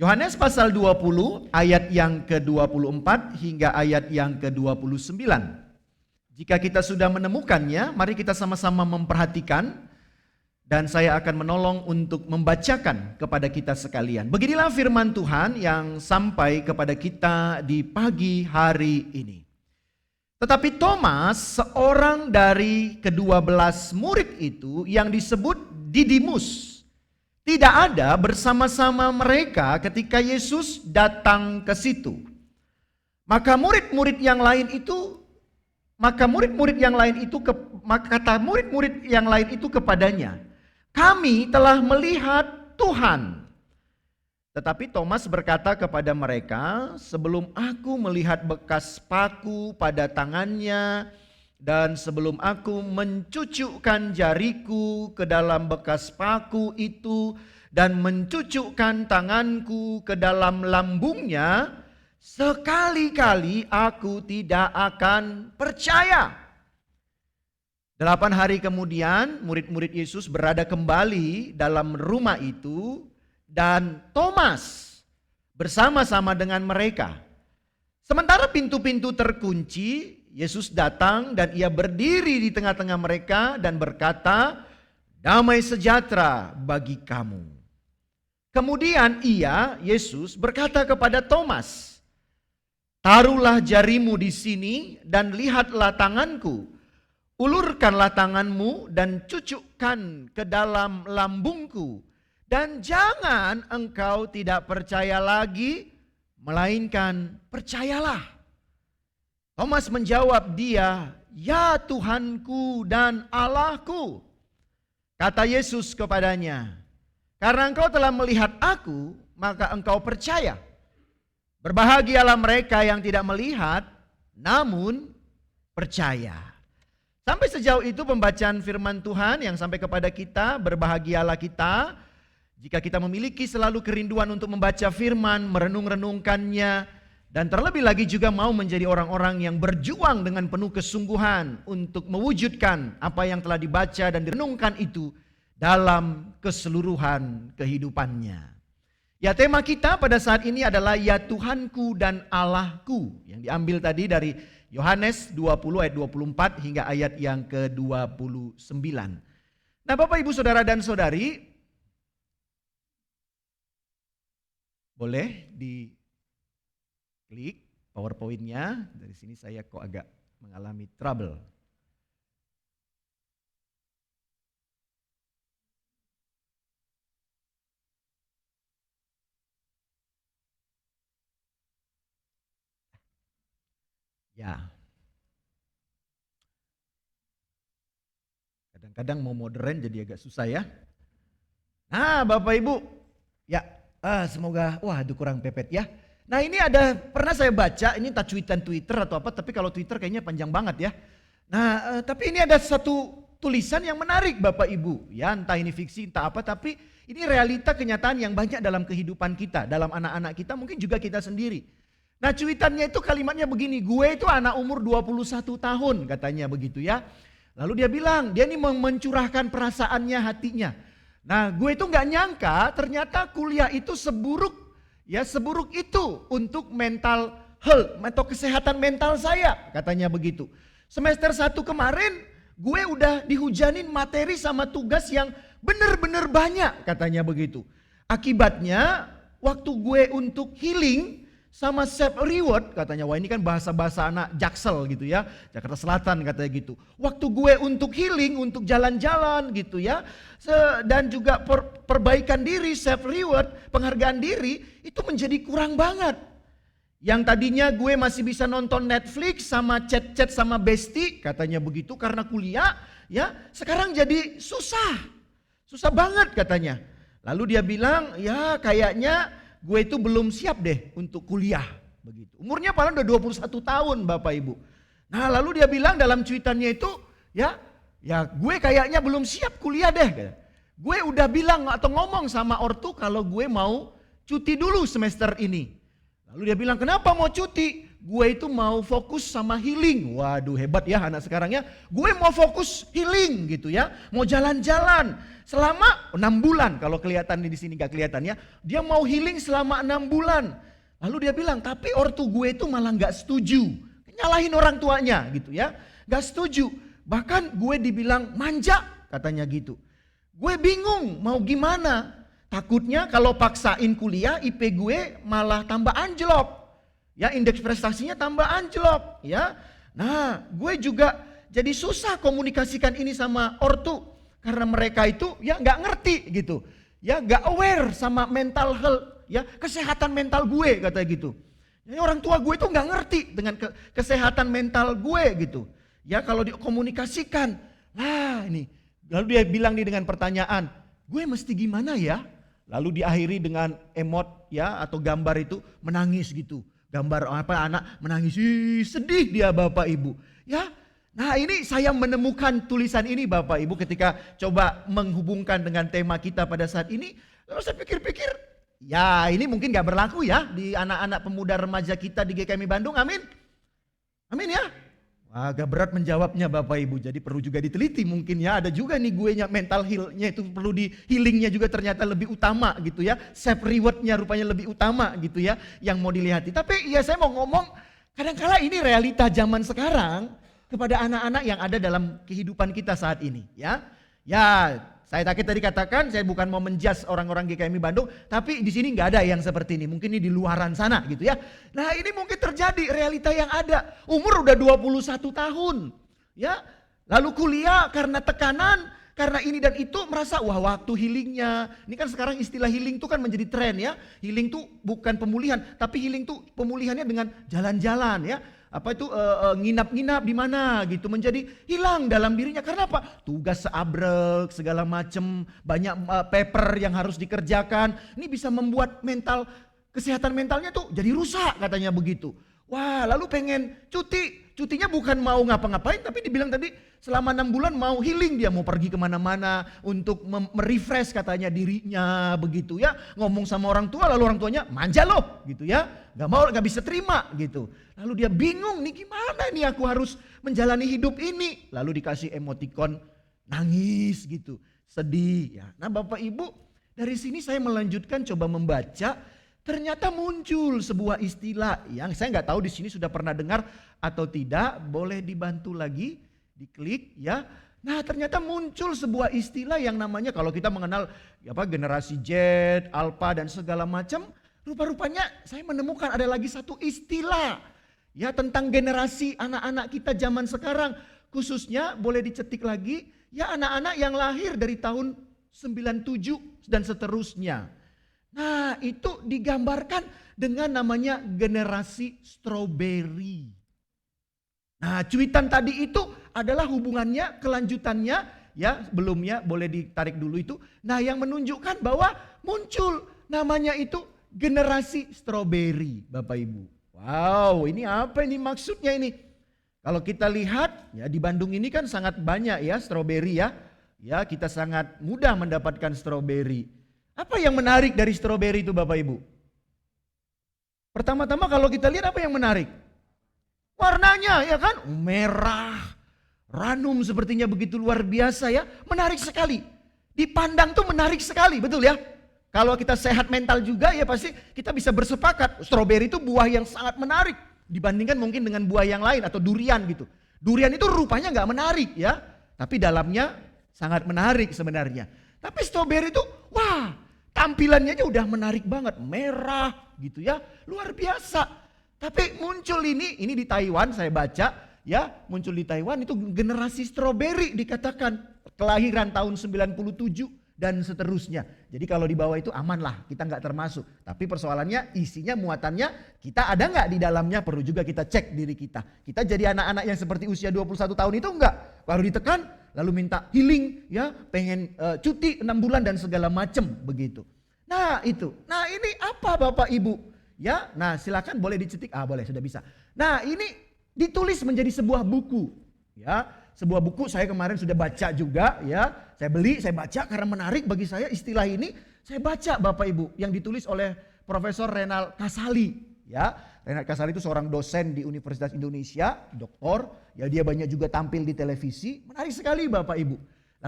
Yohanes pasal 20 ayat yang ke-24 hingga ayat yang ke-29. Jika kita sudah menemukannya, mari kita sama-sama memperhatikan dan saya akan menolong untuk membacakan kepada kita sekalian. Beginilah firman Tuhan yang sampai kepada kita di pagi hari ini. Tetapi Thomas, seorang dari ke-12 murid itu yang disebut Didimus, tidak ada bersama-sama mereka ketika Yesus datang ke situ. Maka murid-murid yang lain itu kepadanya, "Kami telah melihat Tuhan." Tetapi Thomas berkata kepada mereka, "Sebelum aku melihat bekas paku pada tangannya, dan sebelum aku mencucukkan jariku ke dalam bekas paku itu, dan mencucukkan tanganku ke dalam lambungnya, sekali-kali aku tidak akan percaya." 8 hari kemudian, murid-murid Yesus berada kembali dalam rumah itu, dan Thomas bersama-sama dengan mereka. Sementara pintu-pintu terkunci, Yesus datang dan ia berdiri di tengah-tengah mereka dan berkata, "Damai sejahtera bagi kamu." Kemudian Yesus berkata kepada Thomas, "Taruhlah jarimu di sini dan lihatlah tanganku. Ulurkanlah tanganmu dan cucukkan ke dalam lambungku. Dan jangan engkau tidak percaya lagi, melainkan percayalah." Thomas menjawab dia, "Ya Tuhanku dan Allahku." Kata Yesus kepadanya, "Karena engkau telah melihat aku, maka engkau percaya. Berbahagialah mereka yang tidak melihat, namun percaya." Sampai sejauh itu pembacaan firman Tuhan yang sampai kepada kita. Berbahagialah kita jika kita memiliki selalu kerinduan untuk membaca firman, merenung-renungkannya, dan terlebih lagi juga mau menjadi orang-orang yang berjuang dengan penuh kesungguhan untuk mewujudkan apa yang telah dibaca dan direnungkan itu dalam keseluruhan kehidupannya. Ya, tema kita pada saat ini adalah "Ya Tuhanku dan Allahku", yang diambil tadi dari Yohanes 20 ayat 24 hingga ayat yang ke-29. Nah, Bapak Ibu Saudara dan Saudari, boleh diklik PowerPoint-nya. Dari sini saya kok agak mengalami trouble. Ya. Kadang-kadang mau modern jadi agak susah ya. Nah, Bapak Ibu, ya, semoga, itu kurang pepet ya. Nah, ini pernah saya baca, ini entah cuitan Twitter atau apa, tapi kalau Twitter kayaknya panjang banget ya. Nah, tapi ini ada satu tulisan yang menarik Bapak Ibu. Ya, entah ini fiksi, entah apa, tapi ini realita kenyataan yang banyak dalam kehidupan kita, dalam anak-anak kita, mungkin juga kita sendiri. Nah, cuitannya itu kalimatnya begini, gue itu anak umur 21 tahun katanya begitu ya. Lalu dia bilang, dia ini mencurahkan perasaannya, hatinya. Nah, gue itu gak nyangka ternyata kuliah itu seburuk itu untuk mental health, atau kesehatan mental saya, katanya begitu. Semester 1 kemarin, gue udah dihujanin materi sama tugas yang benar-benar banyak, katanya begitu. Akibatnya, waktu gue untuk healing sama self reward, katanya, wah ini kan bahasa-bahasa anak Jaksel gitu ya, Jakarta Selatan katanya gitu. Waktu gue untuk healing, untuk jalan-jalan gitu ya, dan juga perbaikan diri, self reward, penghargaan diri, itu menjadi kurang banget. Yang tadinya gue masih bisa nonton Netflix sama chat-chat sama bestie, katanya begitu, karena kuliah ya, sekarang jadi susah banget katanya. Lalu dia bilang, ya kayaknya gue itu belum siap deh untuk kuliah begitu. Umurnya paling udah 21 tahun Bapak Ibu. Nah, lalu dia bilang dalam cuitannya itu, ya gue kayaknya belum siap kuliah deh. Gue udah bilang atau ngomong sama ortu kalau gue mau cuti dulu semester ini. Lalu dia bilang, kenapa mau cuti? Gue itu mau fokus sama healing. Waduh, hebat ya anak sekarang ya. Gue mau fokus healing gitu ya. Mau jalan-jalan selama 6 bulan. Kalau kelihatan di sini gak kelihatan ya. Dia mau healing selama 6 bulan. Lalu dia bilang, tapi ortu gue itu malah gak setuju. Nyalahin orang tuanya gitu ya. Gak setuju. Bahkan gue dibilang manja katanya gitu. Gue bingung mau gimana. Takutnya kalau paksain kuliah IP gue malah tambah anjlok. Ya, indeks prestasinya tambah anjlok ya. Nah, gue juga jadi susah komunikasikan ini sama ortu karena mereka itu ya nggak ngerti gitu. Ya, nggak aware sama mental health, ya, kesehatan mental gue katanya gitu. Jadi orang tua gue itu nggak ngerti dengan kesehatan mental gue gitu. Ya, kalau dikomunikasikan, lah ini. Lalu dia bilang nih dengan pertanyaan, gue mesti gimana ya? Lalu diakhiri dengan emot ya atau gambar itu menangis gitu. Gambar apa anak menangis, sedih dia Bapak Ibu. Ya, nah ini saya menemukan tulisan ini Bapak Ibu ketika coba menghubungkan dengan tema kita pada saat ini. Lalu saya pikir-pikir, ya ini mungkin gak berlaku ya di anak-anak pemuda remaja kita di GKMI Bandung, amin. Amin ya. Agak berat menjawabnya Bapak Ibu, jadi perlu juga diteliti mungkin ya. Ada juga nih gue mental health-nya itu perlu di healingnya juga ternyata lebih utama gitu ya. Self reward-nya rupanya lebih utama gitu ya yang mau dilihati. Tapi ya saya mau ngomong kadang-kala ini realita zaman sekarang kepada anak-anak yang ada dalam kehidupan kita saat ini ya. Ya, saya tadi katakan saya bukan mau menjudge orang-orang GKMI Bandung, tapi di sini nggak ada yang seperti ini. Mungkin ini di luaran sana gitu ya. Nah, ini mungkin terjadi realita yang ada. Umur udah 21 tahun. Ya. Lalu kuliah karena tekanan, karena ini dan itu merasa wah waktu healingnya. Ini kan sekarang istilah healing tuh kan menjadi tren ya. Healing tuh bukan pemulihan, tapi healing tuh pemulihannya dengan jalan-jalan ya. Apa itu nginap-nginap di mana gitu, menjadi hilang dalam dirinya karena apa? Tugas seabrek segala macam, banyak paper yang harus dikerjakan. Ini bisa membuat kesehatan mentalnya tuh jadi rusak katanya begitu. Wah, lalu pengen cutinya bukan mau ngapa-ngapain, tapi dibilang tadi selama 6 bulan mau healing, dia mau pergi kemana-mana untuk merefresh katanya dirinya begitu ya. Ngomong sama orang tua, lalu orang tuanya manja loh gitu ya, gak bisa terima gitu. Lalu dia bingung nih gimana nih aku harus menjalani hidup ini. Lalu dikasih emoticon nangis gitu, sedih ya. Nah Bapak Ibu, dari sini saya melanjutkan coba membaca. Ternyata muncul sebuah istilah yang saya nggak tahu di sini sudah pernah dengar atau tidak. Boleh dibantu lagi, diklik ya. Nah ternyata muncul sebuah istilah yang namanya kalau kita mengenal generasi Z, Alpha dan segala macam. Rupa-rupanya saya menemukan ada lagi satu istilah ya tentang generasi anak-anak kita zaman sekarang. Khususnya boleh dicetik lagi ya anak-anak yang lahir dari tahun 97 dan seterusnya. Nah itu digambarkan dengan namanya generasi strawberry. Nah cuitan tadi itu adalah hubungannya, kelanjutannya ya sebelumnya boleh ditarik dulu itu. Nah yang menunjukkan bahwa muncul namanya itu generasi strawberry Bapak Ibu. Wow ini apa ini maksudnya ini? Kalau kita lihat ya di Bandung ini kan sangat banyak ya stroberi ya. Ya, kita sangat mudah mendapatkan stroberi. Apa yang menarik dari stroberi itu Bapak Ibu? Pertama-tama kalau kita lihat apa yang menarik? Warnanya ya kan merah, ranum sepertinya begitu luar biasa ya, menarik sekali. Dipandang tuh menarik sekali, betul ya? Kalau kita sehat mental juga ya pasti kita bisa bersepakat. Stroberi itu buah yang sangat menarik dibandingkan mungkin dengan buah yang lain atau durian gitu. Durian itu rupanya nggak menarik ya, tapi dalamnya sangat menarik sebenarnya. Tapi stroberi itu wah tampilannya aja udah menarik banget, merah gitu ya, luar biasa. Tapi muncul ini di Taiwan saya baca ya, muncul di Taiwan itu generasi stroberi dikatakan kelahiran tahun 97 dan seterusnya. Jadi kalau di bawah itu aman lah, kita nggak termasuk. Tapi persoalannya isinya muatannya kita ada nggak di dalamnya, perlu juga kita cek diri kita. Kita jadi anak-anak yang seperti usia 21 tahun itu enggak, baru ditekan lalu minta healing ya, pengen cuti 6 bulan dan segala macam begitu. Nah itu, nah ini apa Bapak Ibu? Ya, nah silakan boleh dicetik, boleh sudah bisa. Nah ini ditulis menjadi sebuah buku ya. Sebuah buku saya kemarin sudah baca juga ya. Saya beli, saya baca karena menarik bagi saya istilah ini. Saya baca Bapak Ibu yang ditulis oleh Profesor Renal Kasali ya. Renal Kasali itu seorang dosen di Universitas Indonesia, doktor. Ya dia banyak juga tampil di televisi. Menarik sekali Bapak Ibu.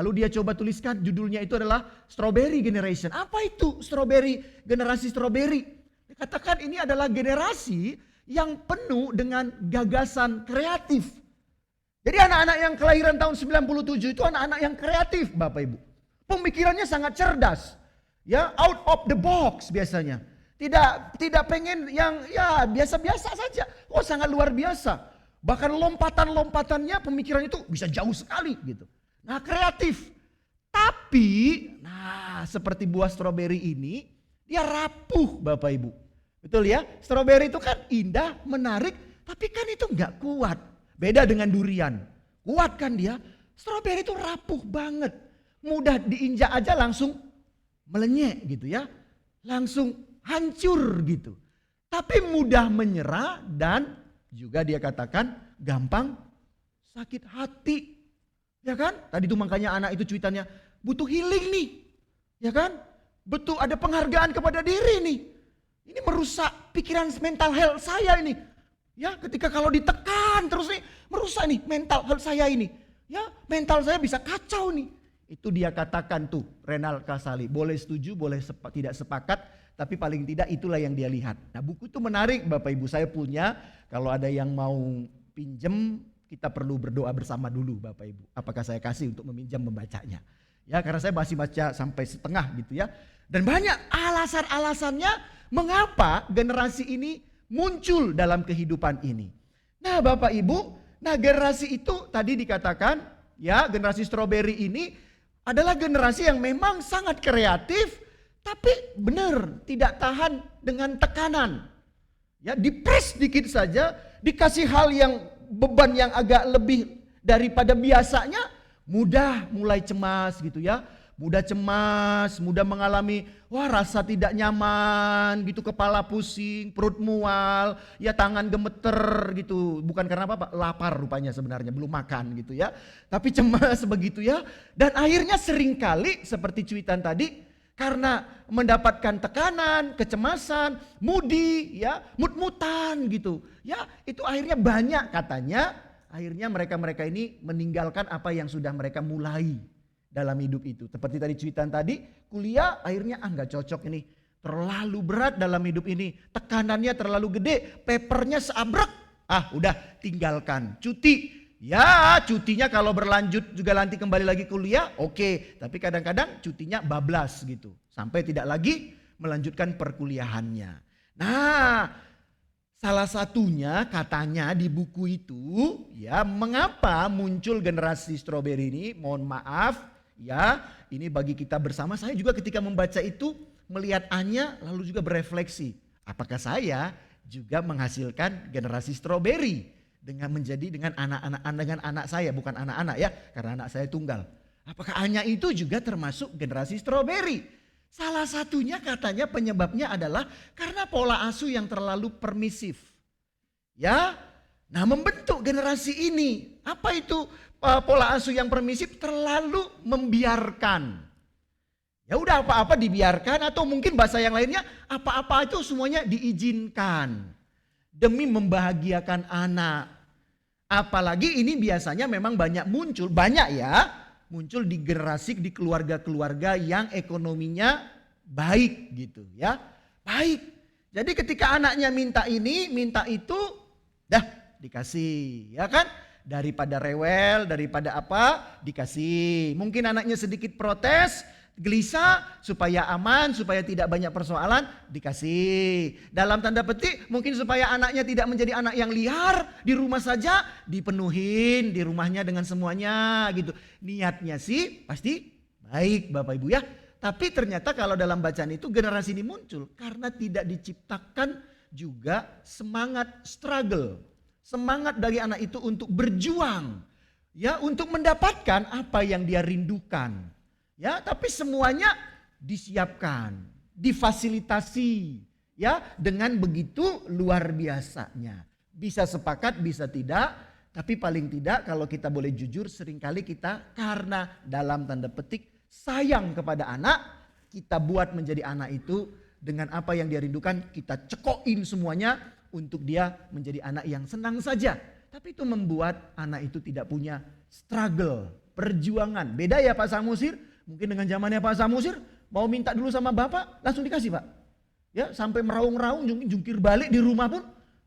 Lalu dia coba tuliskan judulnya itu adalah Strawberry Generation. Apa itu strawberry, generasi strawberry? Dikatakan ini adalah generasi yang penuh dengan gagasan kreatif. Jadi anak-anak yang kelahiran tahun 97 itu anak-anak yang kreatif Bapak Ibu. Pemikirannya sangat cerdas. Ya, out of the box biasanya. Tidak pengen yang ya biasa-biasa saja. Oh, sangat luar biasa. Bahkan lompatan-lompatannya pemikirannya itu bisa jauh sekali gitu. Nah, kreatif. Tapi seperti buah stroberi ini dia rapuh Bapak Ibu. Betul ya? Stroberi itu kan indah, menarik, tapi kan itu enggak kuat. Beda dengan durian. Kuat kan dia? Stroberi itu rapuh banget. Mudah diinjak aja langsung melenyek gitu ya. Langsung hancur gitu. Tapi mudah menyerah dan juga dia katakan gampang sakit hati. Ya kan? Tadi tuh makanya anak itu cuitannya butuh healing nih. Ya kan? Betul ada penghargaan kepada diri nih. Ini merusak pikiran mental health saya ini. Ya, ketika kalau ditekan terus nih merusak nih mental health saya ini. Ya, mental saya bisa kacau nih. Itu dia katakan tuh Renal Kasali. Boleh setuju, boleh tidak sepakat, tapi paling tidak itulah yang dia lihat. Nah, buku itu menarik Bapak Ibu, saya punya. Kalau ada yang mau pinjem, kita perlu berdoa bersama dulu Bapak Ibu. Apakah saya kasih untuk meminjam membacanya? Ya, karena saya masih baca sampai setengah gitu ya. Dan banyak alasan-alasannya mengapa generasi ini muncul dalam kehidupan ini. Nah Bapak Ibu, generasi itu tadi dikatakan ya, generasi stroberi ini adalah generasi yang memang sangat kreatif, tapi benar tidak tahan dengan tekanan. Ya, dipres dikit saja, dikasih hal yang beban yang agak lebih daripada biasanya, mudah mulai cemas gitu ya. Mudah cemas, mudah mengalami rasa tidak nyaman gitu, kepala pusing, perut mual, ya tangan gemeter gitu. Bukan karena apa-apa, lapar rupanya sebenarnya, belum makan gitu ya. Tapi cemas begitu ya. Dan akhirnya seringkali seperti cuitan tadi, karena mendapatkan tekanan, kecemasan, moody ya, mut-mutan gitu. Ya, itu akhirnya banyak katanya, akhirnya mereka-mereka ini meninggalkan apa yang sudah mereka mulai dalam hidup itu. Seperti tadi cuitan tadi, kuliah akhirnya nggak cocok ini. Terlalu berat dalam hidup ini. Tekanannya terlalu gede, papernya seabrek. Udah tinggalkan. Cuti. Ya, cutinya kalau berlanjut juga nanti kembali lagi kuliah, oke. Tapi kadang-kadang cutinya bablas gitu. Sampai tidak lagi melanjutkan perkuliahannya. Nah, salah satunya katanya di buku itu ya, mengapa muncul generasi stroberi ini, mohon maaf ya, ini bagi kita bersama. Saya juga ketika membaca itu melihat Anya lalu juga berefleksi. Apakah saya juga menghasilkan generasi stroberi dengan anak saya, bukan anak-anak ya, karena anak saya tunggal. Apakah Anya itu juga termasuk generasi stroberi? Salah satunya katanya penyebabnya adalah karena pola asuh yang terlalu permisif. Ya, Nah, membentuk generasi ini. Apa itu pola asuh yang permisif? Terlalu membiarkan. Ya udah apa-apa dibiarkan, atau mungkin bahasa yang lainnya apa-apa itu semuanya diizinkan demi membahagiakan anak. Apalagi ini biasanya memang muncul di generasi, di keluarga-keluarga yang ekonominya baik gitu ya. Baik. Jadi ketika anaknya minta ini, minta itu, dah dikasih, ya kan? Daripada rewel, daripada apa, dikasih. Mungkin anaknya sedikit protes, gelisah, supaya aman, supaya tidak banyak persoalan, dikasih. Dalam tanda petik, mungkin supaya anaknya tidak menjadi anak yang liar, di rumah saja dipenuhin, di rumahnya dengan semuanya gitu. Niatnya sih pasti baik Bapak Ibu ya. Tapi ternyata kalau dalam bacaan itu generasi ini muncul karena tidak diciptakan juga semangat struggle. Semangat dari anak itu untuk berjuang. Ya, untuk mendapatkan apa yang dia rindukan. Ya, tapi semuanya disiapkan, difasilitasi, ya, dengan begitu luar biasanya. Bisa sepakat, bisa tidak, tapi paling tidak kalau kita boleh jujur, seringkali kita karena dalam tanda petik sayang kepada anak, kita buat menjadi anak itu dengan apa yang dia rindukan, kita cekokin semuanya untuk dia menjadi anak yang senang saja. Tapi itu membuat anak itu tidak punya struggle, perjuangan. Beda ya Pak Samusir? Mungkin dengan zamannya Pak Samusir, mau minta dulu sama Bapak, langsung dikasih Pak. Ya, sampai meraung-raung, jungkir balik di rumah pun,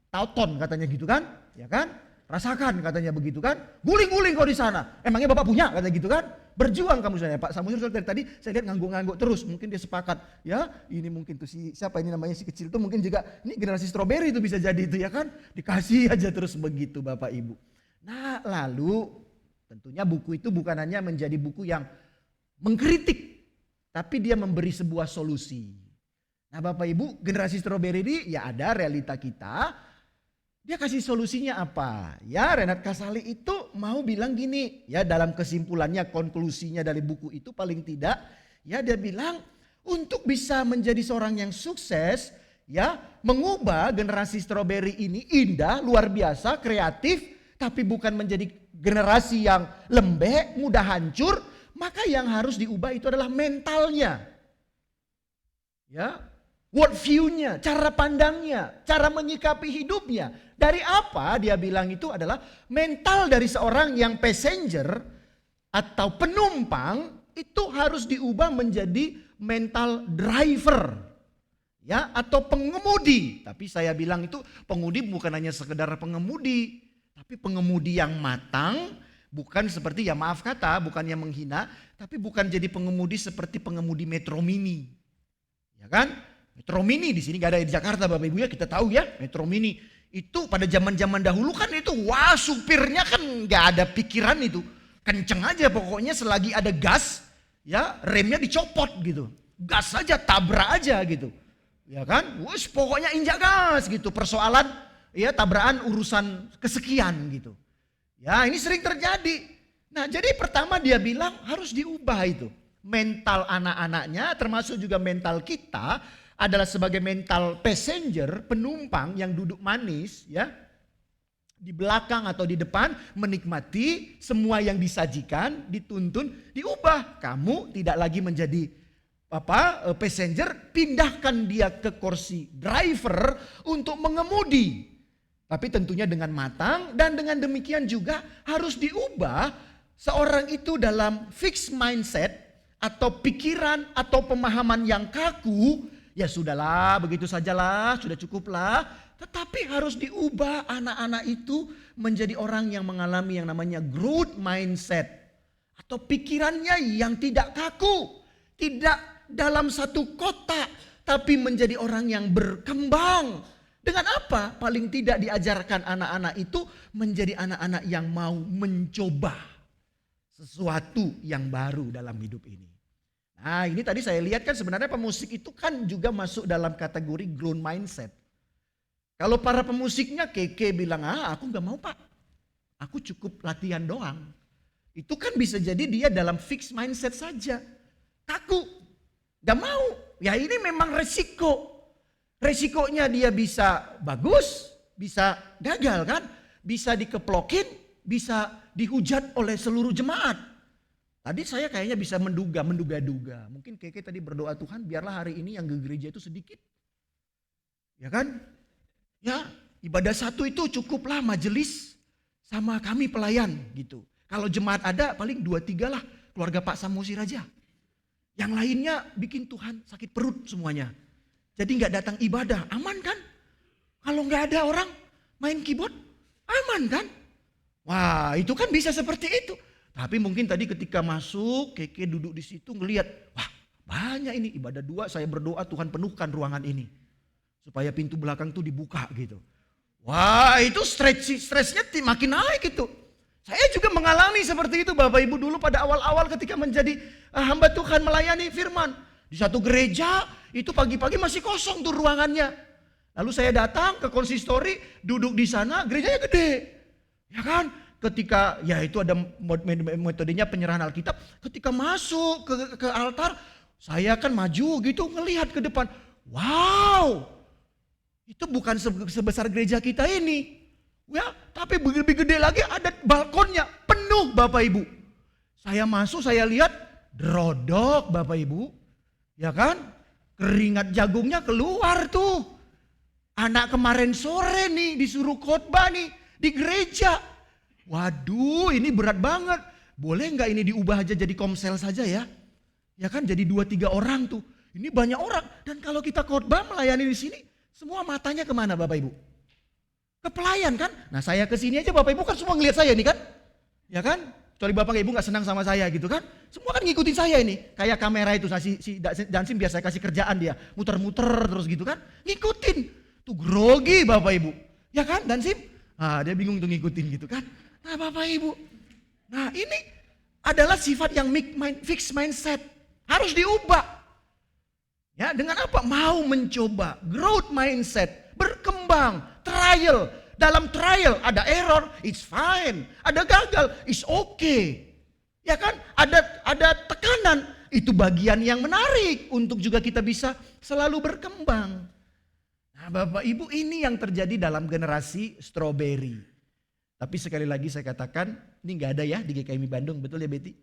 tauton katanya gitu kan, ya kan? Rasakan katanya begitu kan, guling-guling kau di sana. Emangnya Bapak punya katanya gitu kan? Berjuang kamu saya. Pak Samusir dari tadi saya lihat ngangguk-ngangguk terus, mungkin dia sepakat. Ya, ini mungkin tuh siapa ini namanya si kecil tuh mungkin juga ini generasi stroberi itu bisa jadi itu ya kan? Dikasih aja terus begitu Bapak Ibu. Nah, lalu tentunya buku itu bukan hanya menjadi buku yang mengkritik, tapi dia memberi sebuah solusi. Nah Bapak Ibu, generasi stroberi ini ya ada realita kita. Dia kasih solusinya apa? Ya, Renat Kasali itu mau bilang gini, ya dalam kesimpulannya, konklusinya dari buku itu paling tidak, ya dia bilang untuk bisa menjadi seorang yang sukses, ya mengubah generasi stroberi ini indah, luar biasa, kreatif, tapi bukan menjadi generasi yang lembek, mudah hancur. Maka yang harus diubah itu adalah mentalnya. Ya, world view-nya, cara pandangnya, cara menyikapi hidupnya. Dari apa dia bilang itu adalah mental dari seorang yang passenger atau penumpang itu harus diubah menjadi mental driver. Ya, atau pengemudi. Tapi saya bilang itu pengemudi bukan hanya sekedar pengemudi, tapi pengemudi yang matang. Bukan seperti, ya maaf kata, bukannya menghina, tapi bukan jadi pengemudi seperti pengemudi Metro Mini. Ya kan? Metro Mini di sini gak ada di Jakarta Bapak Ibu ya, kita tahu ya, Metro Mini. Itu pada zaman-zaman dahulu kan itu, wah supirnya kan gak ada pikiran itu. Kenceng aja pokoknya selagi ada gas, ya remnya dicopot gitu. Gas aja, tabrak aja gitu. Ya kan? Wus, pokoknya injak gas gitu. Persoalan ya tabrakan urusan kesekian gitu. Ya ini sering terjadi. Nah jadi pertama dia bilang harus diubah itu. Mental anak-anaknya termasuk juga mental kita adalah sebagai mental passenger, penumpang yang duduk manis ya. Di belakang atau di depan menikmati semua yang disajikan, dituntun, diubah. Kamu tidak lagi menjadi passenger, pindahkan dia ke kursi driver untuk mengemudi. Tapi tentunya dengan matang dan dengan demikian juga harus diubah seorang itu dalam fixed mindset atau pikiran atau pemahaman yang kaku. Ya sudahlah, begitu sajalah, sudah cukuplah. Tetapi harus diubah anak-anak itu menjadi orang yang mengalami yang namanya growth mindset. Atau pikirannya yang tidak kaku, tidak dalam satu kotak, tapi menjadi orang yang berkembang. Dengan apa? Paling tidak diajarkan anak-anak itu menjadi anak-anak yang mau mencoba sesuatu yang baru dalam hidup ini. Nah ini tadi saya lihat kan sebenarnya pemusik itu kan juga masuk dalam kategori growth mindset. Kalau para pemusiknya keke bilang, aku gak mau pak, aku cukup latihan doang. Itu kan bisa jadi dia dalam fixed mindset saja. Kaku, gak mau, ya ini memang resiko. Resikonya dia bisa bagus, bisa gagal kan. bisa dikeplokin, bisa dihujat oleh seluruh jemaat. Tadi saya kayaknya bisa menduga-duga. Mungkin Keke tadi berdoa, Tuhan biarlah hari ini yang ke gereja itu sedikit. Ya kan? Ya, ibadah satu itu cukuplah majelis sama kami pelayan gitu. Kalau jemaat ada paling 2-3 lah, keluarga Pak Samusi Raja. Yang lainnya bikin Tuhan sakit perut semuanya. Jadi nggak datang ibadah, aman kan? Kalau nggak ada orang main keyboard, aman kan? Wah, itu kan bisa seperti itu. Tapi mungkin tadi ketika masuk, Keke duduk di situ ngelihat, wah banyak ini ibadah 2, saya berdoa Tuhan penuhkan ruangan ini. Supaya pintu belakang tuh dibuka gitu. Wah itu stresnya makin naik gitu. Saya juga mengalami seperti itu Bapak Ibu dulu pada awal-awal ketika menjadi hamba Tuhan melayani firman. Di satu gereja itu pagi-pagi masih kosong tuh ruangannya. Lalu saya datang ke konsistori, duduk di sana, gerejanya gede. Ya kan? Ketika ya itu ada metodenya penyerahan Alkitab. Ketika masuk ke altar, saya kan maju gitu ngelihat ke depan. Wow, itu bukan sebesar gereja kita ini. Ya, tapi lebih gede lagi ada balkonnya penuh Bapak Ibu. Saya masuk, saya lihat drodok Bapak Ibu. Ya kan? Keringat jagungnya keluar tuh. Anak kemarin sore nih disuruh khotbah nih di gereja. Waduh ini berat banget. Boleh nggak ini diubah aja jadi komsel saja ya? Ya kan jadi 2-3 orang tuh. Ini banyak orang. Dan kalau kita khotbah melayani di sini, semua matanya kemana Bapak Ibu? Ke pelayan kan? Nah saya kesini aja Bapak Ibu kan semua ngelihat saya nih kan? Ya kan? Kecuali Bapak Ibu gak senang sama saya gitu kan? Semua kan ngikutin saya ini. Kayak kamera itu, si Dansim biar saya kasih kerjaan dia. Muter-muter terus gitu kan? Ngikutin. Tuh grogi Bapak Ibu. Ya kan Dansim? Nah dia bingung tuh ngikutin gitu kan? Nah Bapak Ibu. Nah ini adalah sifat yang fixed mindset. Harus diubah. Ya dengan apa? Mau mencoba. Growth mindset. Berkembang. Trial. Dalam trial ada error, it's fine. Ada gagal, it's okay. Ya kan? Ada tekanan, itu bagian yang menarik untuk juga kita bisa selalu berkembang. Nah, Bapak Ibu ini yang terjadi dalam generasi strawberry. Tapi sekali lagi saya katakan, ini nggak ada ya di GKMI Bandung, betul ya Betty?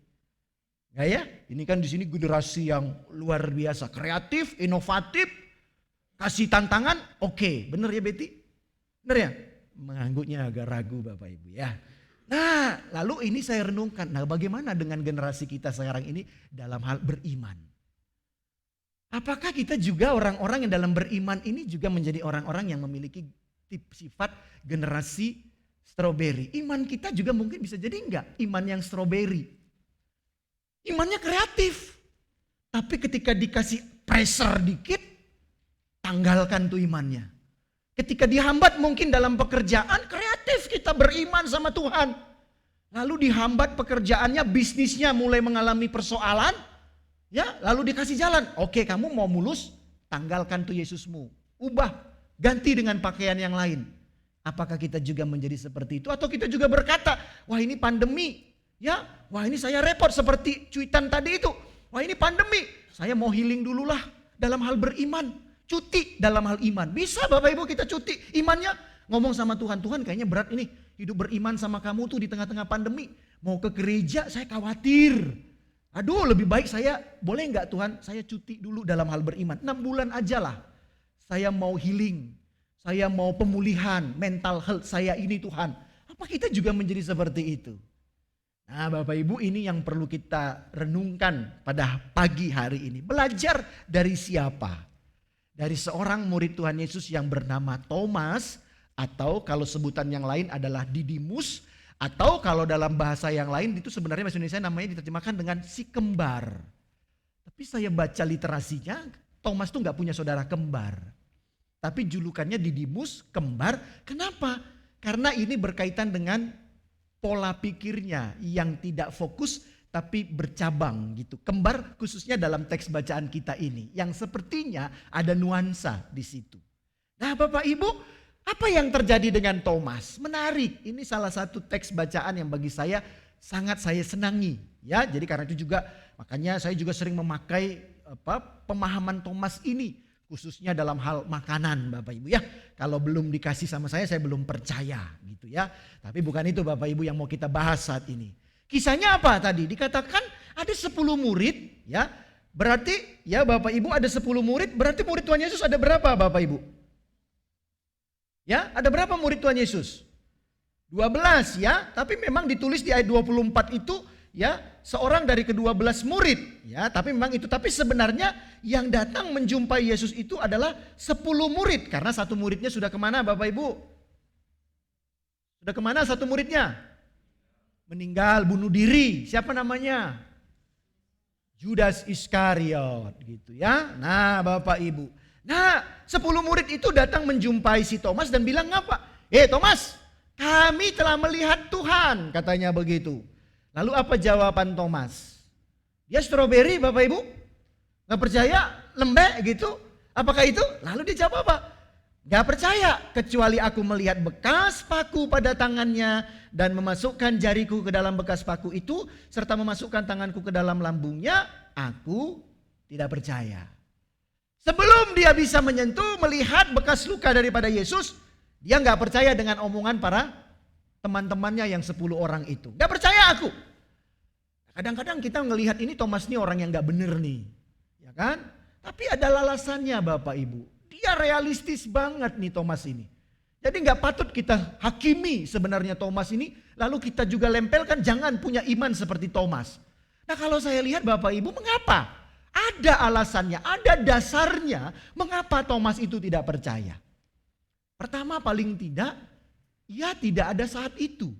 Nggak ya? Ini kan di sini generasi yang luar biasa, kreatif, inovatif, kasih tantangan, oke. Bener ya Betty? Bener ya? Mengangguknya agak ragu Bapak Ibu ya. Nah lalu ini saya renungkan, nah bagaimana dengan generasi kita sekarang ini dalam hal beriman? Apakah kita juga orang-orang yang dalam beriman ini juga menjadi orang-orang yang memiliki sifat generasi strawberry? Iman kita juga mungkin bisa jadi enggak iman yang strawberry. Imannya kreatif. Tapi ketika dikasih pressure dikit, tanggalkan tuh imannya. Ketika dihambat mungkin dalam pekerjaan, kreatif kita beriman sama Tuhan. Lalu dihambat pekerjaannya, bisnisnya mulai mengalami persoalan. Ya, lalu dikasih jalan. Oke, kamu mau mulus, tanggalkan tuh Yesusmu. Ubah, ganti dengan pakaian yang lain. Apakah kita juga menjadi seperti itu? Atau kita juga berkata, wah ini pandemi. Ya, wah ini saya repot seperti cuitan tadi itu. Wah ini pandemi, saya mau healing dulu lah dalam hal beriman. Cuti dalam hal iman. Bisa Bapak Ibu kita cuti imannya. Ngomong sama Tuhan, Tuhan kayaknya berat ini. Hidup beriman sama kamu tuh di tengah-tengah pandemi. Mau ke gereja saya khawatir. Aduh lebih baik saya, boleh nggak Tuhan saya cuti dulu dalam hal beriman. 6 bulan aja lah. Saya mau healing. Saya mau pemulihan mental health saya ini Tuhan. Apa kita juga menjadi seperti itu? Nah Bapak Ibu ini yang perlu kita renungkan pada pagi hari ini. Belajar dari siapa? Dari seorang murid Tuhan Yesus yang bernama Thomas, atau kalau sebutan yang lain adalah Didimus, atau kalau dalam bahasa yang lain itu sebenarnya bahasa Indonesia namanya diterjemahkan dengan si kembar. Tapi saya baca literasinya, Thomas tuh gak punya saudara kembar. Tapi julukannya Didimus, kembar. Kenapa? Karena ini berkaitan dengan pola pikirnya yang tidak fokus tapi bercabang gitu. Kembar khususnya dalam teks bacaan kita ini yang sepertinya ada nuansa di situ. Nah Bapak Ibu, apa yang terjadi dengan Thomas? Menarik. Ini salah satu teks bacaan yang bagi saya sangat saya senangi. Ya, jadi karena itu juga makanya saya juga sering memakai pemahaman Thomas ini. Khususnya dalam hal makanan Bapak Ibu ya. Kalau belum dikasih sama saya belum percaya gitu ya. Tapi bukan itu Bapak Ibu yang mau kita bahas saat ini. Kisahnya apa tadi? Dikatakan ada 10 murid ya. Berarti ya Bapak Ibu ada 10 murid. Berarti murid Tuhan Yesus ada berapa Bapak Ibu? Ya, ada berapa murid Tuhan Yesus? 12 ya. Tapi memang ditulis di ayat 24 itu ya, seorang dari ke-12 murid ya, tapi memang itu, tapi sebenarnya yang datang menjumpai Yesus itu adalah 10 murid, karena satu muridnya sudah kemana Bapak Ibu? Sudah kemana satu muridnya? Meninggal, bunuh diri. Siapa namanya? Judas Iskariot gitu ya. Nah Bapak Ibu, nah 10 murid itu datang menjumpai si Thomas dan bilang apa? Thomas, kami telah melihat Tuhan, katanya begitu. Lalu apa jawaban Thomas? Dia stroberi Bapak Ibu? Gak percaya? Lembek gitu? Apakah itu? Lalu dia jawab apa? Gak percaya kecuali aku melihat bekas paku pada tangannya dan memasukkan jariku ke dalam bekas paku itu serta memasukkan tanganku ke dalam lambungnya, aku tidak percaya. Sebelum dia bisa menyentuh melihat bekas luka daripada Yesus, dia gak percaya dengan omongan para teman-temannya yang 10 orang itu. Gak percaya aku. Kadang-kadang kita ngelihat ini Thomas ini orang yang gak bener nih. Ya kan? Tapi ada alasannya Bapak Ibu. Dia realistis banget nih Thomas ini. Jadi gak patut kita hakimi sebenarnya Thomas ini. Lalu kita juga lempelkan jangan punya iman seperti Thomas. Nah kalau saya lihat Bapak Ibu, mengapa? Ada alasannya, ada dasarnya mengapa Thomas itu tidak percaya. Pertama paling tidak, ia tidak ada saat itu.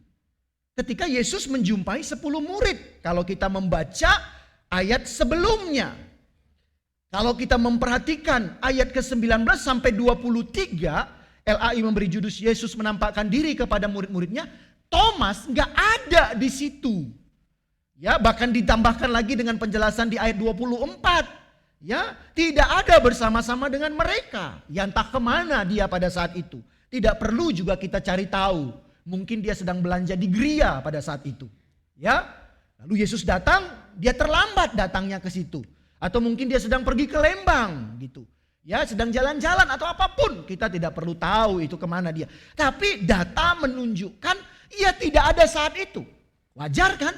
Ketika Yesus menjumpai 10 murid. Kalau kita membaca ayat sebelumnya. Kalau kita memperhatikan ayat ke-19 sampai 23. LAI memberi judul Yesus menampakkan diri kepada murid-muridnya. Thomas gak ada di situ. Ya, bahkan ditambahkan lagi dengan penjelasan di ayat 24. Ya, tidak ada bersama-sama dengan mereka. Ya entah kemana dia pada saat itu. Tidak perlu juga kita cari tahu. Mungkin dia sedang belanja di gereja pada saat itu. Ya. Lalu Yesus datang, dia terlambat datangnya ke situ. Atau mungkin dia sedang pergi ke Lembang gitu. Ya, sedang jalan-jalan atau apapun. Kita tidak perlu tahu itu kemana dia. Tapi data menunjukkan ia tidak ada saat itu. Wajar kan?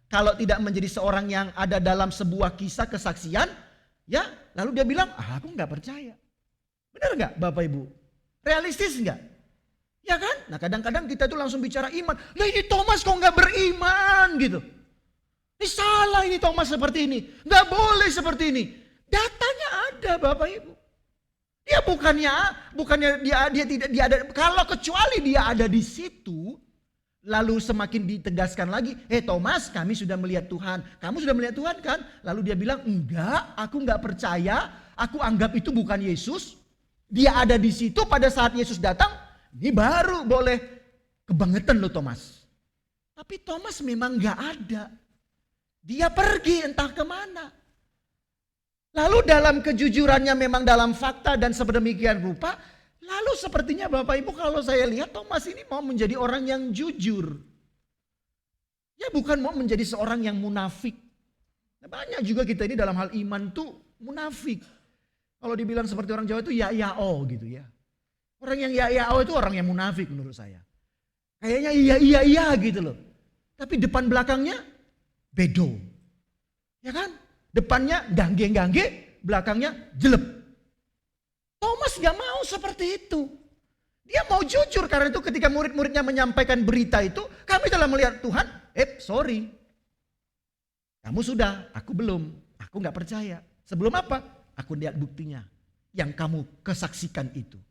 Kalau tidak menjadi seorang yang ada dalam sebuah kisah kesaksian. Ya, lalu dia bilang, aku gak percaya. Benar gak Bapak Ibu? Realistis enggak? Ya kan? Nah kadang-kadang kita tuh langsung bicara iman. Nah ini Thomas kok gak beriman gitu. Ini salah ini Thomas seperti ini. Gak boleh seperti ini. Datanya ada Bapak Ibu. Dia bukannya dia ada. Kalau kecuali dia ada di situ. Lalu semakin ditegaskan lagi. Thomas, kami sudah melihat Tuhan. Kamu sudah melihat Tuhan kan? Lalu dia bilang, enggak, aku gak percaya. Aku anggap itu bukan Yesus. Dia ada di situ pada saat Yesus datang, ini baru boleh kebangetan loh Thomas. Tapi Thomas memang gak ada. Dia pergi entah kemana. Lalu dalam kejujurannya memang dalam fakta dan sedemikian rupa, lalu sepertinya Bapak Ibu kalau saya lihat Thomas ini mau menjadi orang yang jujur. Ya bukan mau menjadi seorang yang munafik. Nah, banyak juga kita ini dalam hal iman tuh munafik. Kalau dibilang seperti orang Jawa itu ya-ya-o gitu ya. Orang yang ya-ya-o itu orang yang munafik menurut saya. Kayaknya iya gitu loh. Tapi depan belakangnya bedo. Ya kan? Depannya gangge-gangge, belakangnya jelek. Thomas gak mau seperti itu. Dia mau jujur karena itu ketika murid-muridnya menyampaikan berita itu. Kami telah melihat Tuhan. Sorry. Kamu sudah, aku belum. Aku gak percaya. Sebelum apa? Aku lihat buktinya yang kamu kesaksikan itu.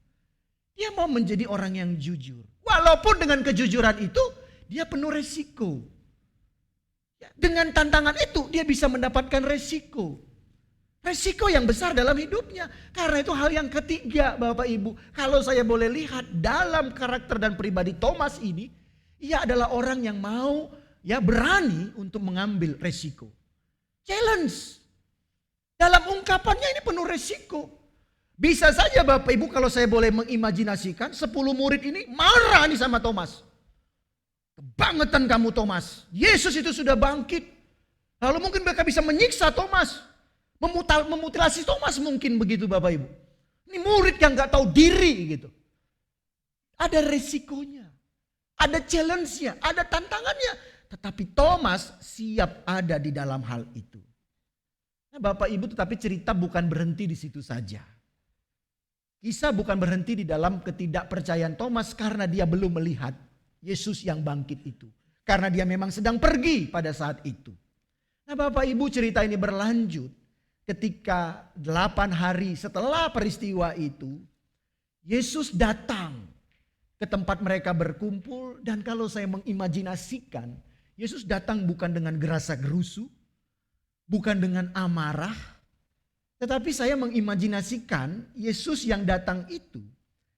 Dia mau menjadi orang yang jujur. Walaupun dengan kejujuran itu dia penuh resiko. Dengan tantangan itu dia bisa mendapatkan resiko. Resiko yang besar dalam hidupnya. Karena itu hal yang ketiga Bapak Ibu. Kalau saya boleh lihat dalam karakter dan pribadi Thomas ini. Ia adalah orang yang mau berani untuk mengambil resiko. Challenge. Dalam ungkapannya ini penuh resiko. Bisa saja Bapak Ibu kalau saya boleh mengimajinasikan 10 murid ini marah nih sama Thomas. Kebangetan kamu Thomas. Yesus itu sudah bangkit. Lalu mungkin mereka bisa menyiksa Thomas. Memutilasi Thomas mungkin begitu Bapak Ibu. Ini murid yang gak tahu diri gitu. Ada resikonya, ada challenge-nya, ada tantangannya. Tetapi Thomas siap ada di dalam hal itu. Nah, Bapak Ibu, tetapi cerita bukan berhenti di situ saja. Kisah bukan berhenti di dalam ketidakpercayaan Thomas karena dia belum melihat Yesus yang bangkit itu. Karena dia memang sedang pergi pada saat itu. Nah, Bapak Ibu, cerita ini berlanjut ketika 8 hari setelah peristiwa itu, Yesus datang ke tempat mereka berkumpul. Dan kalau saya mengimajinasikan, Yesus datang bukan dengan gerasa gerusu, bukan dengan amarah. Tetapi saya mengimajinasikan Yesus yang datang itu,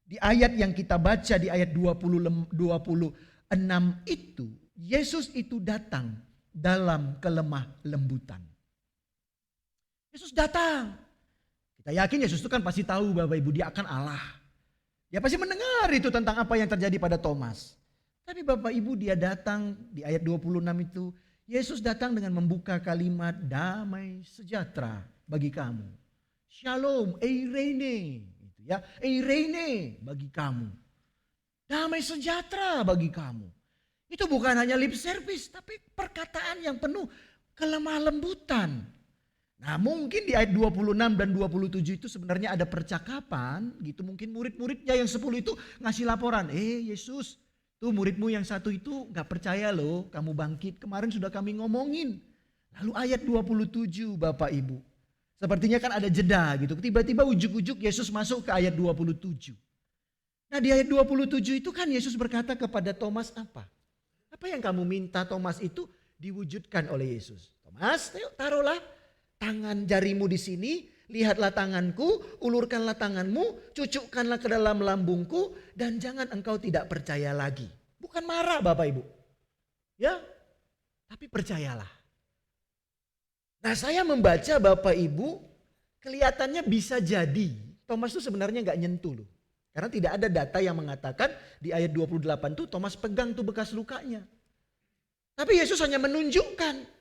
di ayat yang kita baca di ayat 26 itu, Yesus itu datang dalam kelemah lembutan. Yesus datang. Kita yakin Yesus itu kan pasti tahu Bapak Ibu, dia akan Allah. Dia pasti mendengar itu tentang apa yang terjadi pada Thomas. Tapi Bapak Ibu, dia datang di ayat 26 itu, Yesus datang dengan membuka kalimat damai sejahtera bagi kamu. Shalom, eirene, gitu ya. Eirene bagi kamu. Damai sejahtera bagi kamu. Itu bukan hanya lip service, tapi perkataan yang penuh kelemah lembutan. Nah, mungkin di ayat 26 dan 27 itu sebenarnya ada percakapan gitu. Mungkin murid-muridnya yang 10 itu ngasih laporan. Yesus, tuh muridmu yang satu itu gak percaya loh kamu bangkit. Kemarin sudah kami ngomongin. Lalu ayat 27 Bapak Ibu. Sepertinya kan ada jeda gitu. Tiba-tiba ujuk-ujuk Yesus masuk ke ayat 27. Nah, di ayat 27 itu kan Yesus berkata kepada Thomas apa? Apa yang kamu minta Thomas itu diwujudkan oleh Yesus. Thomas, ayo taruhlah tangan jarimu di sini, lihatlah tanganku, ulurkanlah tanganmu, cucukkanlah ke dalam lambungku, dan jangan engkau tidak percaya lagi. Bukan marah Bapak Ibu. Ya, tapi percayalah. Nah, saya membaca Bapak Ibu, kelihatannya bisa jadi Thomas itu sebenarnya gak nyentuh loh. Karena tidak ada data yang mengatakan di ayat 28 tuh Thomas pegang tuh bekas lukanya. Tapi Yesus hanya menunjukkan.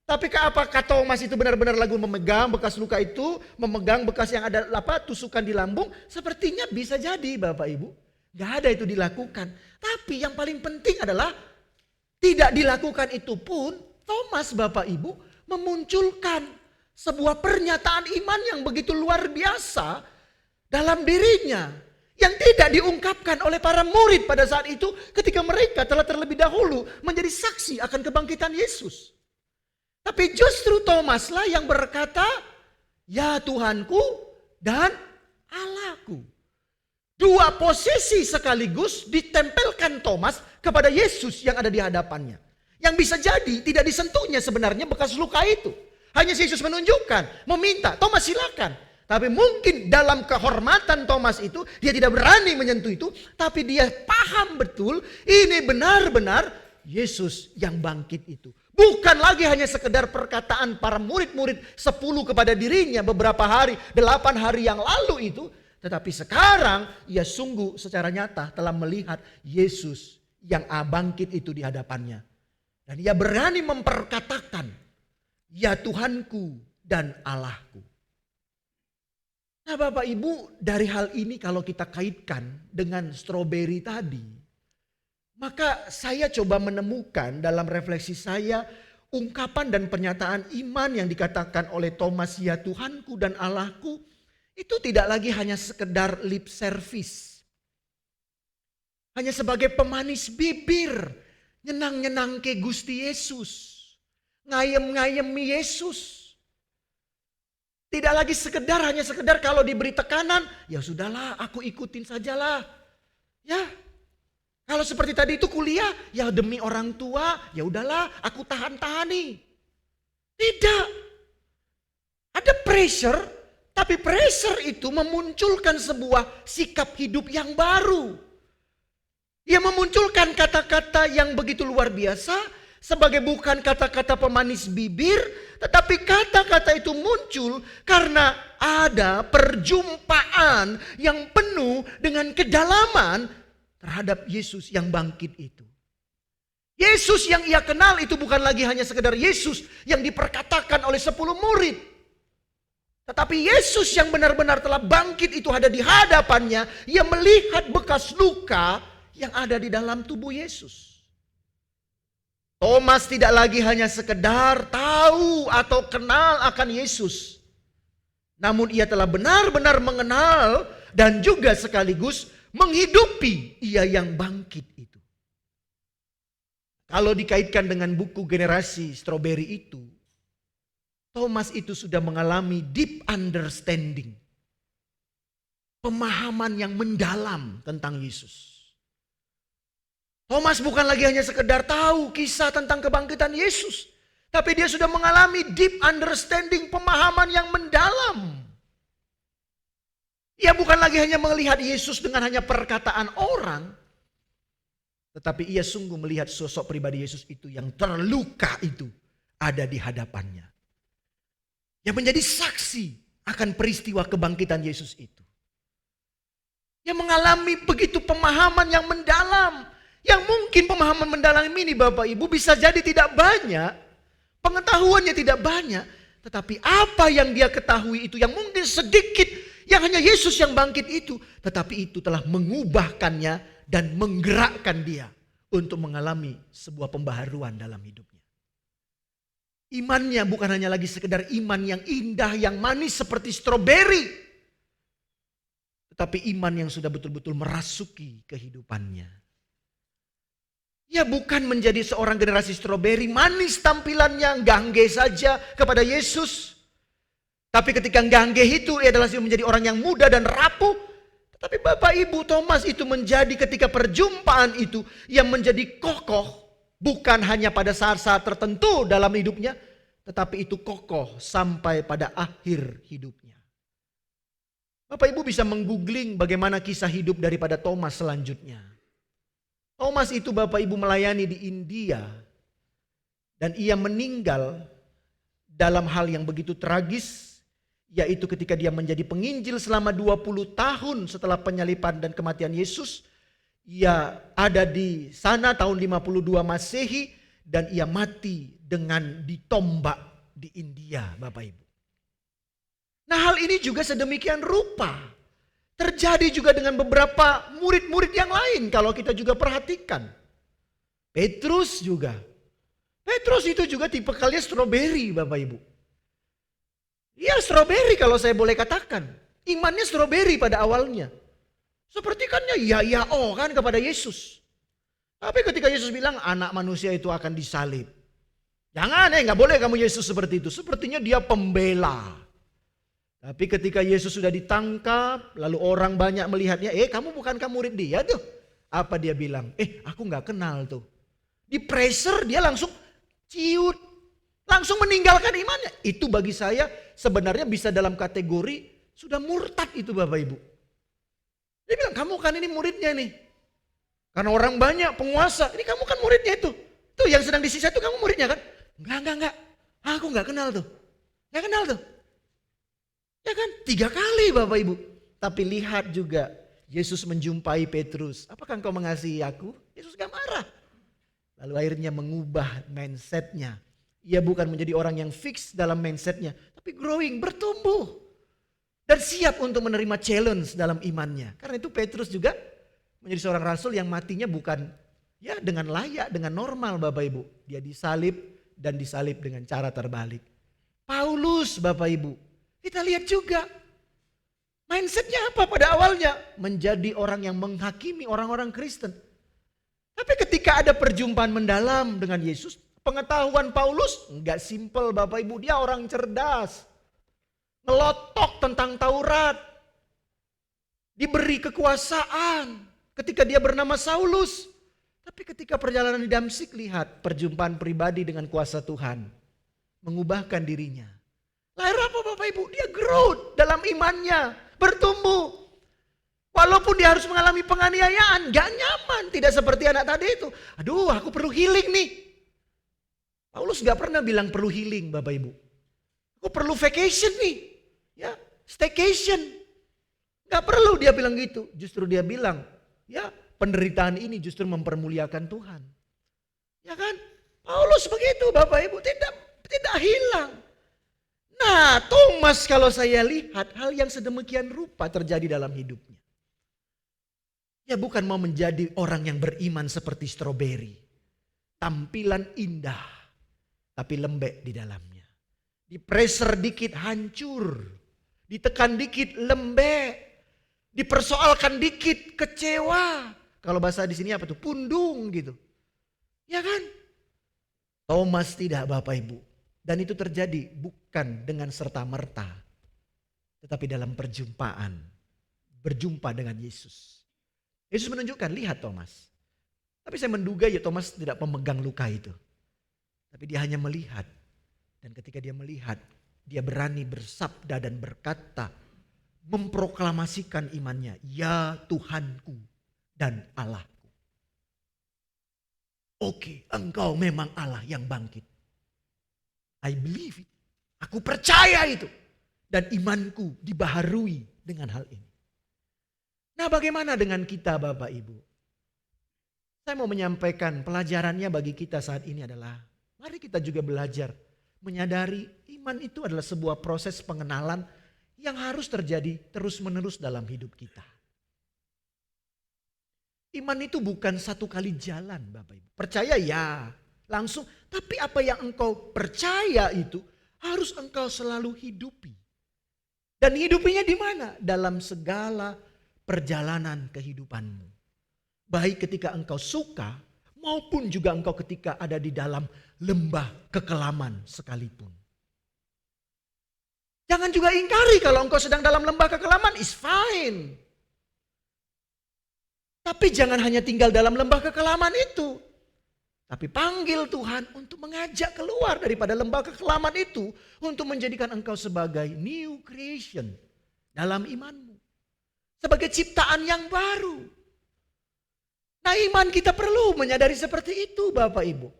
Tapi apakah Thomas itu benar-benar lagi memegang bekas luka itu, memegang bekas yang ada tusukan di lambung? Sepertinya bisa jadi Bapak Ibu. Gak ada itu dilakukan. Tapi yang paling penting adalah tidak dilakukan itu pun Thomas Bapak Ibu memunculkan sebuah pernyataan iman yang begitu luar biasa dalam dirinya. Yang tidak diungkapkan oleh para murid pada saat itu ketika mereka telah terlebih dahulu menjadi saksi akan kebangkitan Yesus. Tapi justru Thomaslah yang berkata, ya Tuhanku dan Allahku. Dua posisi sekaligus ditempelkan Thomas kepada Yesus yang ada di hadapannya. Yang bisa jadi tidak disentuhnya sebenarnya bekas luka itu. Hanya Yesus menunjukkan, meminta, Thomas silakan. Tapi mungkin dalam kehormatan Thomas itu, dia tidak berani menyentuh itu. Tapi dia paham betul, ini benar-benar Yesus yang bangkit itu. Bukan lagi hanya sekedar perkataan para murid-murid 10 kepada dirinya beberapa hari, 8 hari yang lalu itu. Tetapi sekarang ia sungguh secara nyata telah melihat Yesus yang bangkit itu di hadapannya. Dan ia berani memperkatakan, ya Tuhanku dan Allahku. Nah Bapak Ibu, dari hal ini kalau kita kaitkan dengan stroberi tadi, maka saya coba menemukan dalam refleksi saya ungkapan dan pernyataan iman yang dikatakan oleh Thomas, ya Tuhanku dan Allahku, itu tidak lagi hanya sekedar lip service. Hanya sebagai pemanis bibir, nyenang-nyenang ke Gusti Yesus, ngayem-ngayemi Yesus. Tidak lagi hanya sekedar kalau diberi tekanan, ya sudahlah aku ikutin sajalah. Ya, kalau seperti tadi itu kuliah, ya demi orang tua, ya udahlah aku tahan-tahani. Tidak. Ada pressure, tapi pressure itu memunculkan sebuah sikap hidup yang baru. Ia memunculkan kata-kata yang begitu luar biasa, sebagai bukan kata-kata pemanis bibir, tetapi kata-kata itu muncul karena ada perjumpaan yang penuh dengan kedalaman terhadap Yesus yang bangkit itu. Yesus yang ia kenal itu bukan lagi hanya sekedar Yesus yang diperkatakan oleh 10 murid. Tetapi Yesus yang benar-benar telah bangkit itu ada di hadapannya. Ia melihat bekas luka yang ada di dalam tubuh Yesus. Thomas tidak lagi hanya sekedar tahu atau kenal akan Yesus. Namun ia telah benar-benar mengenal dan juga sekaligus menghidupi ia yang bangkit itu. Kalau dikaitkan dengan buku Generasi Stroberi itu, Thomas itu sudah mengalami deep understanding. Pemahaman yang mendalam tentang Yesus. Thomas bukan lagi hanya sekedar tahu kisah tentang kebangkitan Yesus. Tapi dia sudah mengalami deep understanding, pemahaman yang mendalam. Ia bukan lagi hanya melihat Yesus dengan hanya perkataan orang. Tetapi ia sungguh melihat sosok pribadi Yesus itu yang terluka itu ada di hadapannya. Yang menjadi saksi akan peristiwa kebangkitan Yesus itu. Yang mengalami begitu pemahaman yang mendalam. Yang mungkin pemahaman mendalam ini Bapak Ibu bisa jadi tidak banyak. Pengetahuannya tidak banyak. Tetapi apa yang dia ketahui itu yang mungkin sedikit. Yang hanya Yesus yang bangkit itu. Tetapi itu telah mengubahkannya dan menggerakkan dia. Untuk mengalami sebuah pembaharuan dalam hidupnya. Imannya bukan hanya lagi sekedar iman yang indah, yang manis seperti stroberi. Tetapi iman yang sudah betul-betul merasuki kehidupannya. Ia bukan menjadi seorang generasi stroberi, manis tampilannya, gangge saja kepada Yesus. Tapi ketika gangge itu ia adalah menjadi orang yang muda dan rapuh. Tetapi Bapak Ibu, Thomas itu menjadi ketika perjumpaan itu yang menjadi kokoh. Bukan hanya pada saat-saat tertentu dalam hidupnya. Tetapi itu kokoh sampai pada akhir hidupnya. Bapak Ibu bisa menggoogling bagaimana kisah hidup daripada Thomas selanjutnya. Thomas itu Bapak Ibu melayani di India. Dan ia meninggal dalam hal yang begitu tragis. Yaitu ketika dia menjadi penginjil selama 20 tahun setelah penyaliban dan kematian Yesus. Ia ada di sana tahun 52 Masehi dan ia mati dengan ditombak di India, Bapak Ibu. Nah, hal ini juga sedemikian rupa terjadi juga dengan beberapa murid-murid yang lain kalau kita juga perhatikan. Petrus juga. Petrus itu juga tipe kalian stroberi, Bapak Ibu. Dia stroberi kalau saya boleh katakan. Imannya stroberi pada awalnya. Seperti kan ya kan kepada Yesus. Tapi ketika Yesus bilang anak manusia itu akan disalib. Jangan nggak boleh kamu Yesus seperti itu. Sepertinya dia pembela. Tapi ketika Yesus sudah ditangkap, lalu orang banyak melihatnya. Kamu bukankah murid dia tuh? Apa dia bilang? Aku nggak kenal tuh. Di pressure dia langsung ciut. Langsung meninggalkan imannya. Itu bagi saya sebenarnya bisa dalam kategori sudah murtad itu Bapak Ibu. Dia bilang, kamu kan ini muridnya nih. Karena orang banyak, penguasa. Ini kamu kan muridnya itu. Tuh yang sedang disiksa itu kamu muridnya kan? Enggak. Aku enggak kenal tuh. Enggak kenal tuh. Ya kan? 3 kali Bapak Ibu. Tapi lihat juga, Yesus menjumpai Petrus. Apakah engkau mengasihi aku? Yesus gak marah. Lalu akhirnya mengubah mindsetnya. Ia bukan menjadi orang yang fix dalam mindsetnya. Tapi growing, bertumbuh. Dan siap untuk menerima challenge dalam imannya. Karena itu Petrus juga menjadi seorang rasul yang matinya bukan ya dengan layak, dengan normal Bapak Ibu. Dia disalib dan disalib dengan cara terbalik. Paulus Bapak Ibu, kita lihat juga. Mindsetnya apa pada awalnya? Menjadi orang yang menghakimi orang-orang Kristen. Tapi ketika ada perjumpaan mendalam dengan Yesus, pengetahuan Paulus enggak simpel Bapak Ibu. Dia orang cerdas. Ngelotok tentang Taurat. Diberi kekuasaan ketika dia bernama Saulus. Tapi ketika perjalanan di Damsik, lihat perjumpaan pribadi dengan kuasa Tuhan. Mengubahkan dirinya. Lahir apa Bapak Ibu? Dia growth dalam imannya. Bertumbuh. Walaupun dia harus mengalami penganiayaan. Gak nyaman. Tidak seperti anak tadi itu. Aduh aku perlu healing nih. Paulus gak pernah bilang perlu healing Bapak Ibu. Aku perlu vacation nih. Ya, staycation. Gak perlu dia bilang gitu. Justru dia bilang, ya penderitaan ini justru mempermuliakan Tuhan. Ya kan? Paulus begitu Bapak Ibu, tidak hilang. Nah, Thomas kalau saya lihat hal yang sedemikian rupa terjadi dalam hidupnya. Ya bukan mau menjadi orang yang beriman seperti stroberi. Tampilan indah, tapi lembek di dalamnya. Dipreser dikit hancur. Ditekan dikit lembek. Dipersoalkan dikit kecewa. Kalau bahasa di sini apa tuh? Pundung gitu. Ya kan? Thomas tidak, Bapak Ibu. Dan itu terjadi bukan dengan serta-merta. Tetapi dalam perjumpaan. Berjumpa dengan Yesus. Yesus menunjukkan, lihat Thomas. Tapi saya menduga ya Thomas tidak memegang luka itu. Tapi dia hanya melihat. Dan ketika dia melihat, dia berani bersabda dan berkata, memproklamasikan imannya, ya Tuhanku dan Allahku. Oke, engkau memang Allah yang bangkit. I believe it. Aku percaya itu. Dan imanku dibaharui dengan hal ini. Nah, bagaimana dengan kita Bapak Ibu? Saya mau menyampaikan pelajarannya bagi kita saat ini adalah, mari kita juga belajar menyadari iman itu adalah sebuah proses pengenalan yang harus terjadi terus-menerus dalam hidup kita. Iman itu bukan satu kali jalan Bapak Ibu. Percaya ya, langsung. Tapi apa yang engkau percaya itu harus engkau selalu hidupi. Dan hidupinya di mana? Dalam segala perjalanan kehidupanmu. Baik ketika engkau suka maupun juga engkau ketika ada di dalam lembah kekelaman sekalipun. Jangan juga ingkari kalau engkau sedang dalam lembah kekelaman, is fine. Tapi jangan hanya tinggal dalam lembah kekelaman itu. Tapi panggil Tuhan untuk mengajak keluar daripada lembah kekelaman itu. Untuk menjadikan engkau sebagai new creation dalam imanmu. Sebagai ciptaan yang baru. Nah, iman kita perlu menyadari seperti itu Bapak Ibu.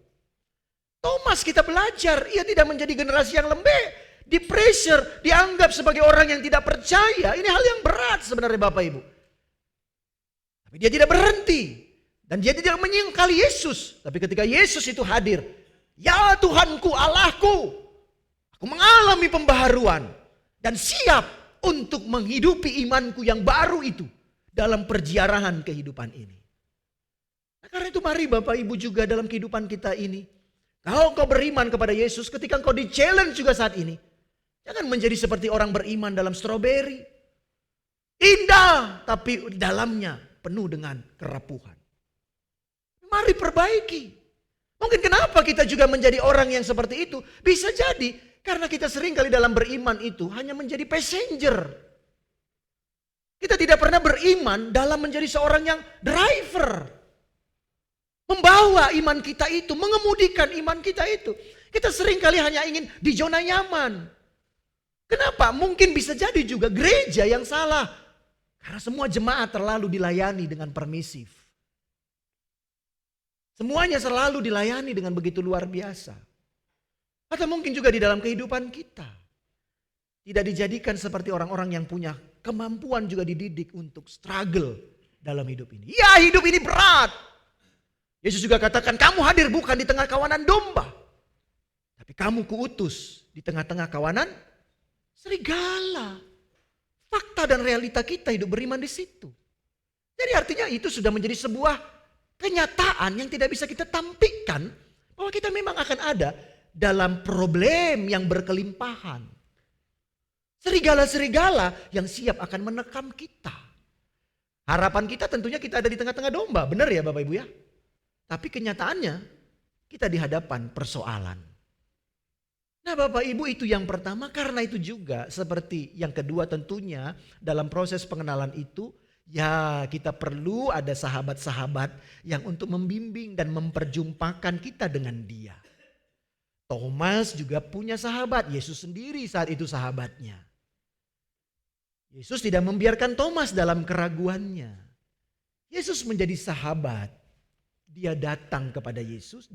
Thomas kita belajar, ia tidak menjadi generasi yang lembek. Di pressure, dianggap sebagai orang yang tidak percaya. Ini hal yang berat sebenarnya Bapak Ibu. Tapi dia tidak berhenti. Dan dia tidak menyangkali Yesus. Tapi ketika Yesus itu hadir. Ya Tuhanku, Allahku. Aku mengalami pembaharuan. Dan siap untuk menghidupi imanku yang baru itu. Dalam perjalanan kehidupan ini. Nah, karena itu mari Bapak Ibu juga dalam kehidupan kita ini. Kalau engkau beriman kepada Yesus, ketika engkau di-challenge juga saat ini. Jangan menjadi seperti orang beriman dalam stroberi. Indah, tapi dalamnya penuh dengan kerapuhan. Mari perbaiki. Mungkin kenapa kita juga menjadi orang yang seperti itu? Bisa jadi karena kita sering kali dalam beriman itu hanya menjadi passenger. Kita tidak pernah beriman dalam menjadi seorang yang driver. Membawa iman kita itu, mengemudikan iman kita itu. Kita sering kali hanya ingin di zona nyaman. Kenapa? Mungkin bisa jadi juga gereja yang salah. Karena semua jemaat terlalu dilayani dengan permisif. Semuanya selalu dilayani dengan begitu luar biasa. Atau mungkin juga di dalam kehidupan kita. Tidak dijadikan seperti orang-orang yang punya kemampuan juga dididik untuk struggle dalam hidup ini. Ya, hidup ini berat. Yesus juga katakan, kamu hadir bukan di tengah kawanan domba. Tapi kamu kuutus di tengah-tengah kawanan serigala. Fakta dan realita kita hidup beriman di situ. Jadi artinya itu sudah menjadi sebuah kenyataan yang tidak bisa kita tampilkan. Bahwa kita memang akan ada dalam problem yang berkelimpahan. Serigala-serigala yang siap akan menekam kita. Harapan kita tentunya kita ada di tengah-tengah domba. Benar ya Bapak Ibu ya? Tapi kenyataannya kita di hadapan persoalan. Nah Bapak Ibu itu yang pertama, karena itu juga seperti yang kedua tentunya dalam proses pengenalan itu ya kita perlu ada sahabat-sahabat yang untuk membimbing dan memperjumpakan kita dengan dia. Thomas juga punya sahabat, Yesus sendiri saat itu sahabatnya. Yesus tidak membiarkan Thomas dalam keraguannya. Yesus menjadi sahabat. Dia datang kepada Yesus,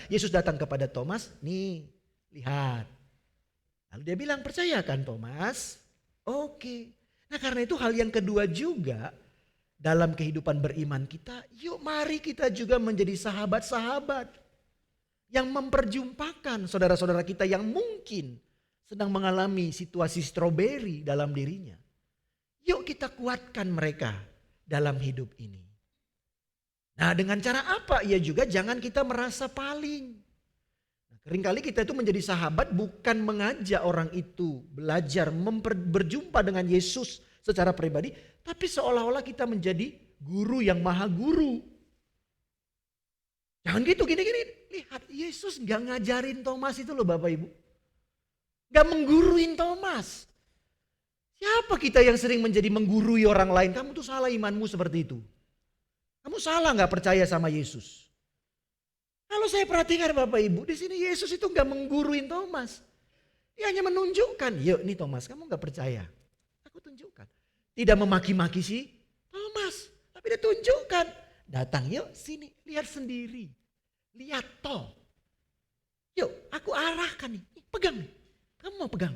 Yesus datang kepada Thomas, nih lihat. Lalu dia bilang, percaya kan Thomas? Oke. Nah karena itu hal yang kedua juga dalam kehidupan beriman kita, yuk mari kita juga menjadi sahabat-sahabat yang memperjumpakan saudara-saudara kita yang mungkin sedang mengalami situasi stroberi dalam dirinya. Yuk kita kuatkan mereka dalam hidup ini. Nah, dengan cara apa? Ya juga jangan kita merasa paling. Nah, seringkali kita itu menjadi sahabat bukan mengajak orang itu belajar berjumpa dengan Yesus secara pribadi, tapi seolah-olah kita menjadi guru yang maha guru. Jangan gitu, gini-gini. Lihat, Yesus gak ngajarin Thomas itu loh Bapak Ibu. Gak mengguruin Thomas. Siapa kita yang sering menjadi menggurui orang lain? Kamu tuh salah imanmu seperti itu. Kamu salah gak percaya sama Yesus. Kalau saya perhatikan Bapak Ibu, di sini Yesus itu gak mengguruin Thomas. Dia hanya menunjukkan, yuk nih Thomas, kamu gak percaya. Aku tunjukkan. Tidak memaki-maki si Thomas, tapi dia tunjukkan. Datang yuk sini, lihat sendiri. Lihat toh. Yuk aku arahkan nih, pegang nih. Kamu mau pegang.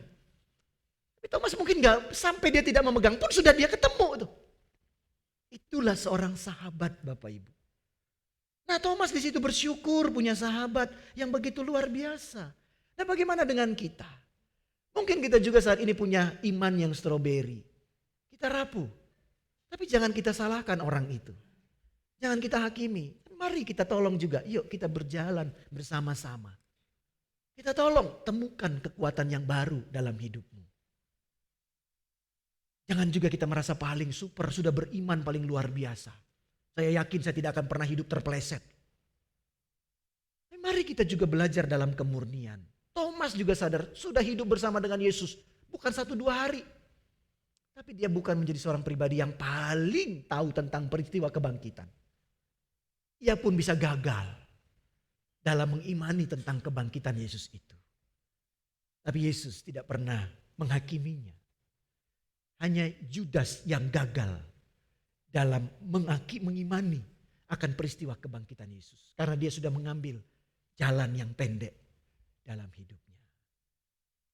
Tapi Thomas mungkin gak, sampai dia tidak memegang pun sudah dia ketemu tuh. Itulah seorang sahabat Bapak Ibu. Nah Thomas di situ bersyukur punya sahabat yang begitu luar biasa. Nah bagaimana dengan kita? Mungkin kita juga saat ini punya iman yang stroberi. Kita rapuh. Tapi jangan kita salahkan orang itu. Jangan kita hakimi. Mari kita tolong juga. Yuk kita berjalan bersama-sama. Kita tolong temukan kekuatan yang baru dalam hidupmu. Jangan juga kita merasa paling super, sudah beriman paling luar biasa. Saya yakin saya tidak akan pernah hidup terpeleset. Mari kita juga belajar dalam kemurnian. Thomas juga sadar sudah hidup bersama dengan Yesus. Bukan 1-2 hari. Tapi dia bukan menjadi seorang pribadi yang paling tahu tentang peristiwa kebangkitan. Ia pun bisa gagal dalam mengimani tentang kebangkitan Yesus itu. Tapi Yesus tidak pernah menghakiminya. Hanya Judas yang gagal dalam mengimani akan peristiwa kebangkitan Yesus. Karena dia sudah mengambil jalan yang pendek dalam hidupnya.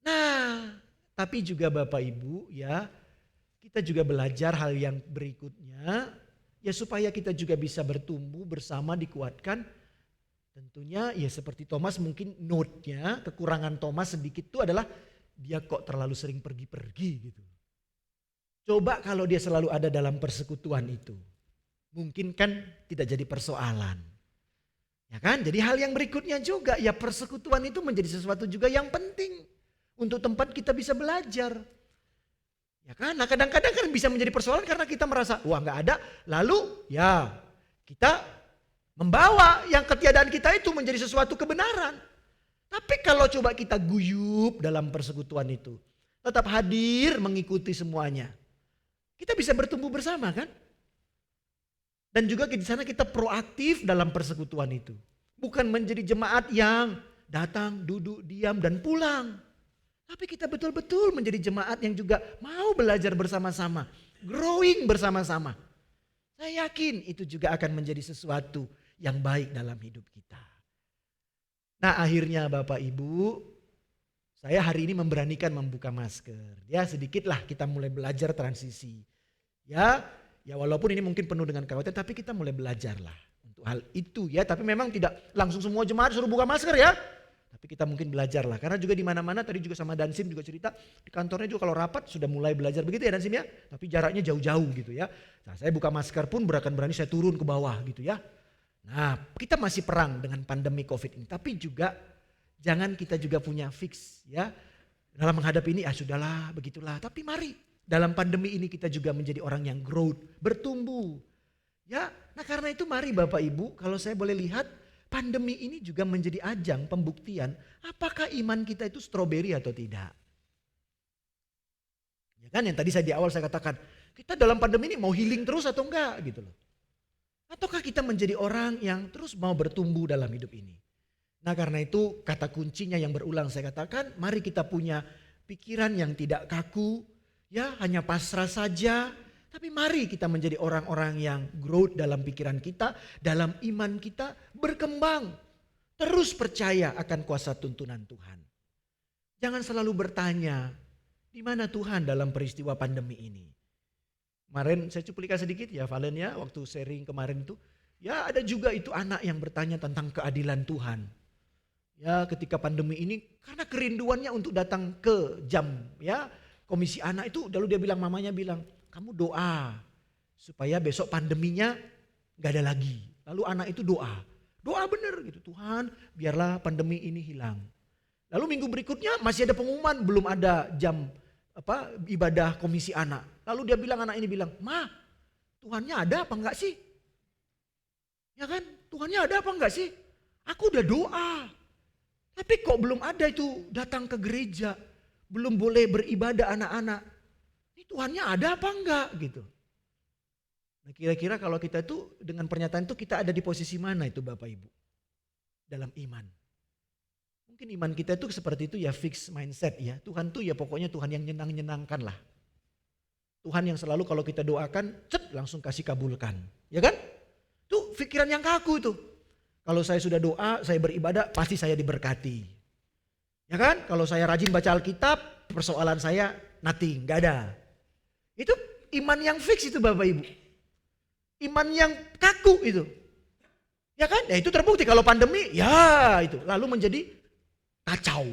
Nah, tapi juga Bapak Ibu ya, kita juga belajar hal yang berikutnya. Ya supaya kita juga bisa bertumbuh bersama, dikuatkan. Tentunya ya seperti Thomas mungkin note-nya, kekurangan Thomas sedikit itu adalah dia kok terlalu sering pergi-pergi gitu. Coba kalau dia selalu ada dalam persekutuan itu. Mungkin kan tidak jadi persoalan. Ya kan? Jadi hal yang berikutnya juga ya persekutuan itu menjadi sesuatu juga yang penting. Untuk tempat kita bisa belajar. Ya kan? Nah kadang-kadang kan bisa menjadi persoalan karena kita merasa wah gak ada. Lalu ya kita membawa yang ketiadaan kita itu menjadi sesuatu kebenaran. Tapi kalau coba kita guyup dalam persekutuan itu. Tetap hadir mengikuti semuanya. Kita bisa bertumbuh bersama kan? Dan juga di sana kita proaktif dalam persekutuan itu. Bukan menjadi jemaat yang datang, duduk, diam dan pulang. Tapi kita betul-betul menjadi jemaat yang juga mau belajar bersama-sama. Growing bersama-sama. Saya yakin itu juga akan menjadi sesuatu yang baik dalam hidup kita. Nah akhirnya Bapak Ibu, saya hari ini memberanikan membuka masker. Ya sedikitlah kita mulai belajar transisi. Ya walaupun ini mungkin penuh dengan kekhawatiran tapi kita mulai belajar lah untuk hal itu ya. Tapi memang tidak langsung semua jemaat suruh buka masker ya. Tapi kita mungkin belajar lah. Karena juga di mana-mana tadi juga sama Dansim juga cerita. Di kantornya juga kalau rapat sudah mulai belajar begitu ya Dansim ya. Tapi jaraknya jauh-jauh gitu ya. Nah saya buka masker pun berani saya turun ke bawah gitu ya. Nah kita masih perang dengan pandemi COVID ini. Tapi juga jangan kita juga punya fix ya. Dalam menghadapi ini sudahlah begitulah. Tapi mari dalam pandemi ini kita juga menjadi orang yang growth. Bertumbuh. Ya, nah karena itu mari Bapak Ibu kalau saya boleh lihat. Pandemi ini juga menjadi ajang pembuktian apakah iman kita itu stroberi atau tidak. Ya kan yang tadi saya di awal saya katakan, kita dalam pandemi ini mau healing terus atau enggak gitu loh. Ataukah kita menjadi orang yang terus mau bertumbuh dalam hidup ini. Nah karena itu kata kuncinya yang berulang saya katakan, mari kita punya pikiran yang tidak kaku, ya hanya pasrah saja. Tapi mari kita menjadi orang-orang yang growth dalam pikiran kita, dalam iman kita, berkembang. Terus percaya akan kuasa tuntunan Tuhan. Jangan selalu bertanya, di mana Tuhan dalam peristiwa pandemi ini. Kemarin saya cuplikan sedikit ya Valen ya, waktu sharing kemarin itu. Ya ada juga itu anak yang bertanya tentang keadilan Tuhan. Ya, ketika pandemi ini karena kerinduannya untuk datang ke jam ya komisi anak itu, lalu dia bilang, mamanya bilang, kamu doa supaya besok pandeminya nggak ada lagi. Lalu anak itu doa bener gitu, Tuhan biarlah pandemi ini hilang. Lalu minggu berikutnya masih ada pengumuman, belum ada jam ibadah komisi anak. Lalu dia bilang, anak ini bilang, Ma, Tuhannya ada apa enggak sih? Ya kan, Tuhannya ada apa enggak sih? Aku udah doa. Tapi kok belum ada itu datang ke gereja, belum boleh beribadah anak-anak. Ini Tuhannya ada apa enggak gitu. Nah, kira-kira kalau kita itu dengan pernyataan itu kita ada di posisi mana itu Bapak Ibu? Dalam iman. Mungkin iman kita itu seperti itu ya, fix mindset ya. Tuhan tuh ya pokoknya Tuhan yang nyenang-nyenangkan lah. Tuhan yang selalu kalau kita doakan, langsung kasih kabulkan. Ya kan? Itu pikiran yang kaku itu. Kalau saya sudah doa, saya beribadah, pasti saya diberkati. Ya kan? Kalau saya rajin baca Alkitab, persoalan saya nothing, gak ada. Itu iman yang fix itu Bapak Ibu. Iman yang kaku itu. Ya kan? Ya itu terbukti kalau pandemi, ya itu. Lalu menjadi kacau.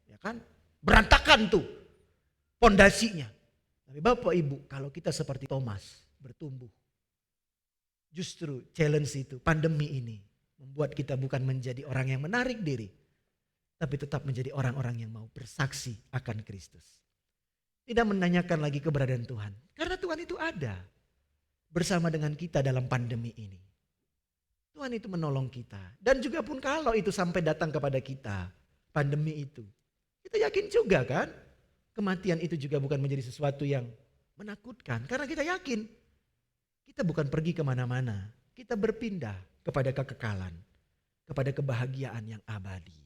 Ya kan? Berantakan tuh pondasinya. Tapi Bapak Ibu, kalau kita seperti Thomas bertumbuh. Justru challenge itu, pandemi ini membuat kita bukan menjadi orang yang menarik diri, tapi tetap menjadi orang-orang yang mau bersaksi akan Kristus. Tidak menanyakan lagi keberadaan Tuhan, karena Tuhan itu ada bersama dengan kita dalam pandemi ini. Tuhan itu menolong kita, dan juga pun kalau itu sampai datang kepada kita, pandemi itu, kita yakin juga kan, kematian itu juga bukan menjadi sesuatu yang menakutkan, karena kita yakin kita bukan pergi kemana-mana, kita berpindah kepada kekekalan, kepada kebahagiaan yang abadi.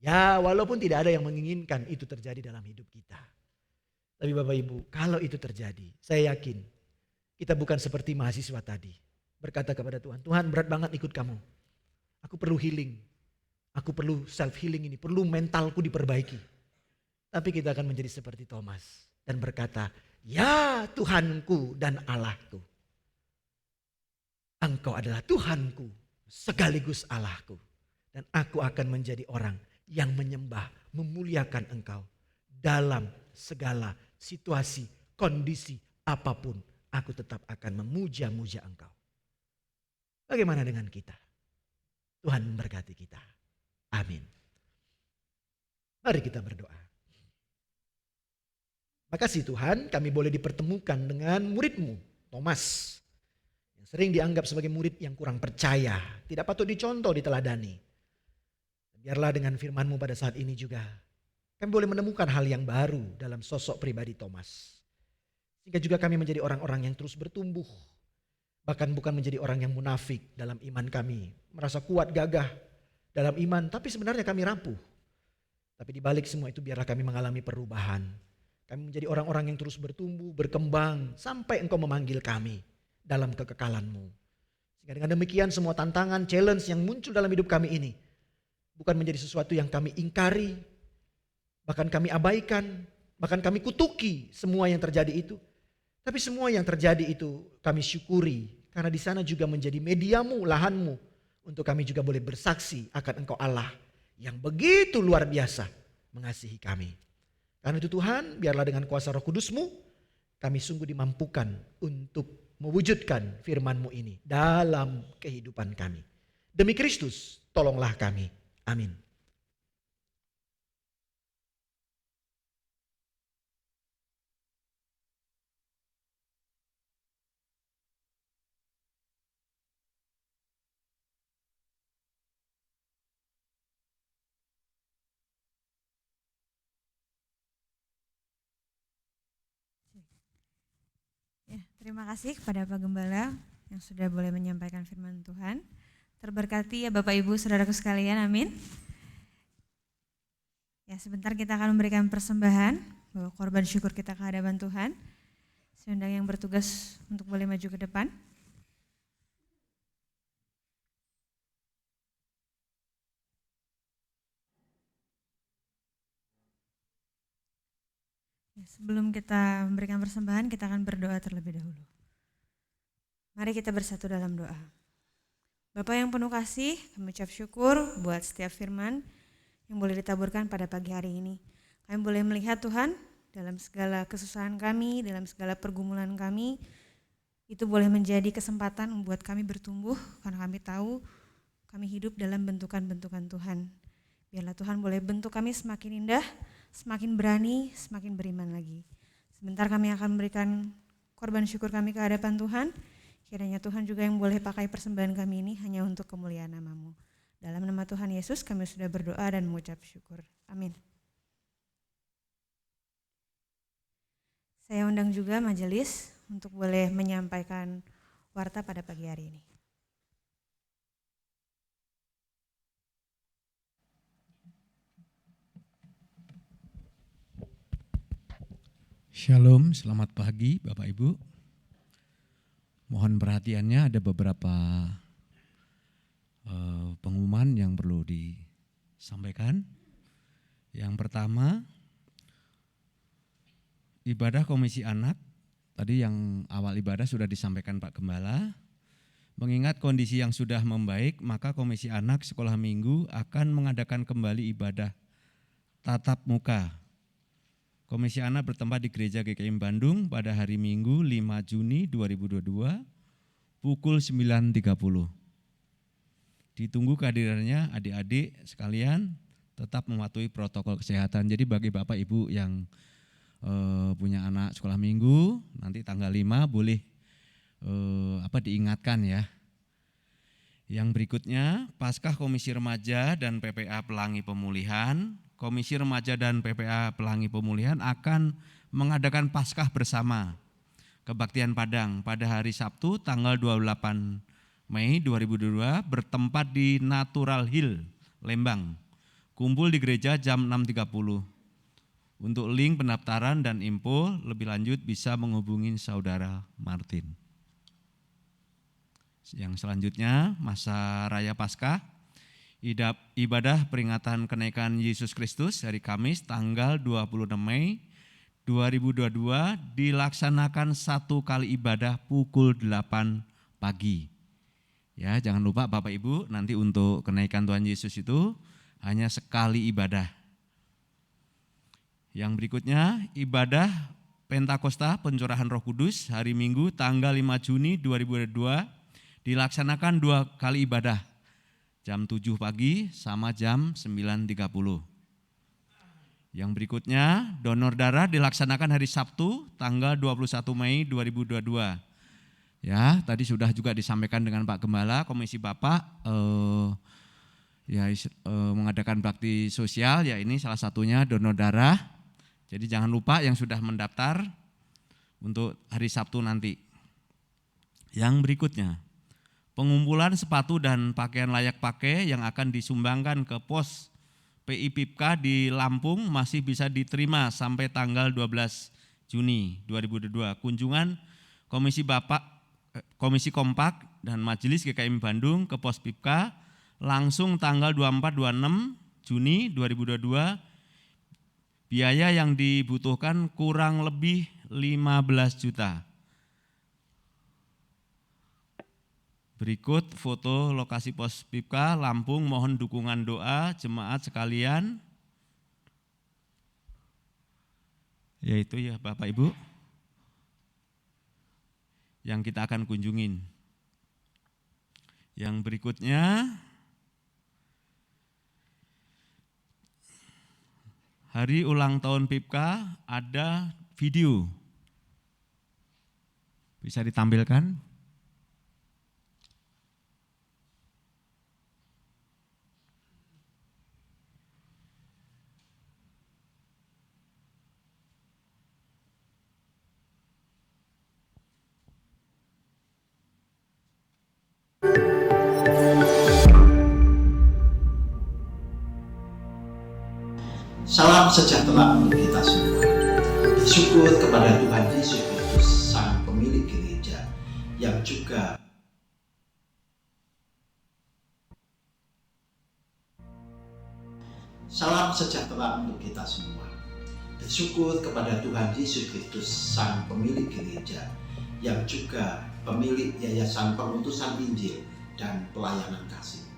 Ya, walaupun tidak ada yang menginginkan itu terjadi dalam hidup kita. Tapi Bapak Ibu, kalau itu terjadi, saya yakin kita bukan seperti mahasiswa tadi. Berkata kepada Tuhan, Tuhan berat banget ikut kamu. Aku perlu healing, aku perlu self healing ini, perlu mentalku diperbaiki. Tapi kita akan menjadi seperti Thomas dan berkata, ya Tuhanku dan Allahku. Engkau adalah Tuhanku sekaligus Allahku. Dan aku akan menjadi orang yang menyembah, memuliakan Engkau. Dalam segala situasi, kondisi apapun, aku tetap akan memuja-muja Engkau. Bagaimana dengan kita? Tuhan memberkati kita. Amin. Mari kita berdoa. Makasih Tuhan, kami boleh dipertemukan dengan murid-Mu, Thomas. Sering dianggap sebagai murid yang kurang percaya, tidak patut dicontoh, diteladani. Biarlah dengan firman-Mu pada saat ini juga, kami boleh menemukan hal yang baru dalam sosok pribadi Thomas. Sehingga juga kami menjadi orang-orang yang terus bertumbuh. Bahkan bukan menjadi orang yang munafik dalam iman kami. Merasa kuat, gagah dalam iman, tapi sebenarnya kami rapuh. Tapi di balik semua itu biarlah kami mengalami perubahan. Kami menjadi orang-orang yang terus bertumbuh, berkembang, sampai Engkau memanggil kami dalam kekekalan-Mu. Sehingga dengan demikian semua tantangan, challenge yang muncul dalam hidup kami ini bukan menjadi sesuatu yang kami ingkari, bahkan kami abaikan, bahkan kami kutuki semua yang terjadi itu. Tapi semua yang terjadi itu kami syukuri, karena di sana juga menjadi mediamu, lahanmu, untuk kami juga boleh bersaksi akan Engkau Allah yang begitu luar biasa mengasihi kami. Karena itu Tuhan, biarlah dengan kuasa Roh Kudus-Mu, kami sungguh dimampukan untuk mewujudkan firman-Mu ini dalam kehidupan kami. Demi Kristus, tolonglah kami. Amin. Ya, terima kasih kepada Pak Gembala yang sudah boleh menyampaikan firman Tuhan. Terberkati ya Bapak Ibu Saudaraku sekalian, amin. Ya, sebentar kita akan memberikan persembahan, bawa korban syukur kita ke hadapan Tuhan. Saya undang yang bertugas untuk boleh maju ke depan. Sebelum kita memberikan persembahan, kita akan berdoa terlebih dahulu. Mari kita bersatu dalam doa. Bapa yang penuh kasih, kami ucap syukur buat setiap firman yang boleh ditaburkan pada pagi hari ini. Kami boleh melihat Tuhan dalam segala kesusahan kami, dalam segala pergumulan kami, itu boleh menjadi kesempatan membuat kami bertumbuh karena kami tahu kami hidup dalam bentukan-bentukan Tuhan. Biarlah Tuhan boleh bentuk kami semakin indah, semakin berani, semakin beriman lagi. Sebentar kami akan memberikan korban syukur kami ke hadapan Tuhan. Kiranya Tuhan juga yang boleh pakai persembahan kami ini hanya untuk kemuliaan nama-Mu. Dalam nama Tuhan Yesus kami sudah berdoa dan mengucap syukur. Amin. Saya undang juga majelis untuk boleh menyampaikan warta pada pagi hari ini. Shalom, selamat pagi Bapak Ibu. Mohon perhatiannya, ada beberapa pengumuman yang perlu disampaikan. Yang pertama, ibadah Komisi Anak. Tadi yang awal ibadah sudah disampaikan Pak Gembala. Mengingat kondisi yang sudah membaik, maka Komisi Anak Sekolah Minggu akan mengadakan kembali ibadah tatap muka. Komisi Anak bertempat di Gereja GKIM Bandung pada hari Minggu 5 Juni 2022 pukul 9.30. Ditunggu kehadirannya adik-adik sekalian, tetap mematuhi protokol kesehatan. Jadi bagi Bapak Ibu yang punya anak sekolah minggu, nanti tanggal 5 boleh diingatkan ya. Yang berikutnya, Paskah Komisi Remaja dan PPA Pelangi Pemulihan. Komisi Remaja dan PPA Pelangi Pemulihan akan mengadakan Paskah bersama Kebaktian Padang pada hari Sabtu tanggal 28 Mei 2022 bertempat di Natural Hill, Lembang. Kumpul di gereja jam 6.30. Untuk link pendaftaran dan info lebih lanjut bisa menghubungi Saudara Martin. Yang selanjutnya, masa Raya Paskah. Ibadah peringatan kenaikan Yesus Kristus hari Kamis tanggal 26 Mei 2022 dilaksanakan 1 kali ibadah pukul 8 pagi. Ya, jangan lupa Bapak Ibu, nanti untuk kenaikan Tuhan Yesus itu hanya sekali ibadah. Yang berikutnya, ibadah Pentakosta Pencurahan Roh Kudus hari Minggu tanggal 5 Juni 2022 dilaksanakan 2 kali ibadah. Jam 7 pagi sama jam 9.30. Yang berikutnya, donor darah dilaksanakan hari Sabtu tanggal 21 Mei 2022. Ya, tadi sudah juga disampaikan dengan Pak Gembala, Komisi Bapak mengadakan bakti sosial, ya ini salah satunya donor darah. Jadi jangan lupa yang sudah mendaftar untuk hari Sabtu nanti. Yang berikutnya, pengumpulan sepatu dan pakaian layak pakai yang akan disumbangkan ke pos PI PIPKA di Lampung masih bisa diterima sampai tanggal 12 Juni 2022. Kunjungan Komisi Kompak dan Majelis GKIM Bandung ke pos PIPKA langsung tanggal 24-26 Juni 2022. Biaya yang dibutuhkan kurang lebih 15 juta. Berikut foto lokasi pos PIPKA Lampung, mohon dukungan doa jemaat sekalian. Yaitu ya Bapak Ibu yang kita akan kunjungin. Yang berikutnya, hari ulang tahun PIPKA ada video. Bisa ditampilkan? Salam sejahtera untuk kita semua. Bersyukur kepada Tuhan Yesus Kristus, Sang Pemilik Gereja, yang juga salam sejahtera untuk kita semua. Bersyukur kepada Tuhan Yesus Kristus, Sang Pemilik Gereja, yang juga pemilik Yayasan Pengutusan Injil dan pelayanan kasih.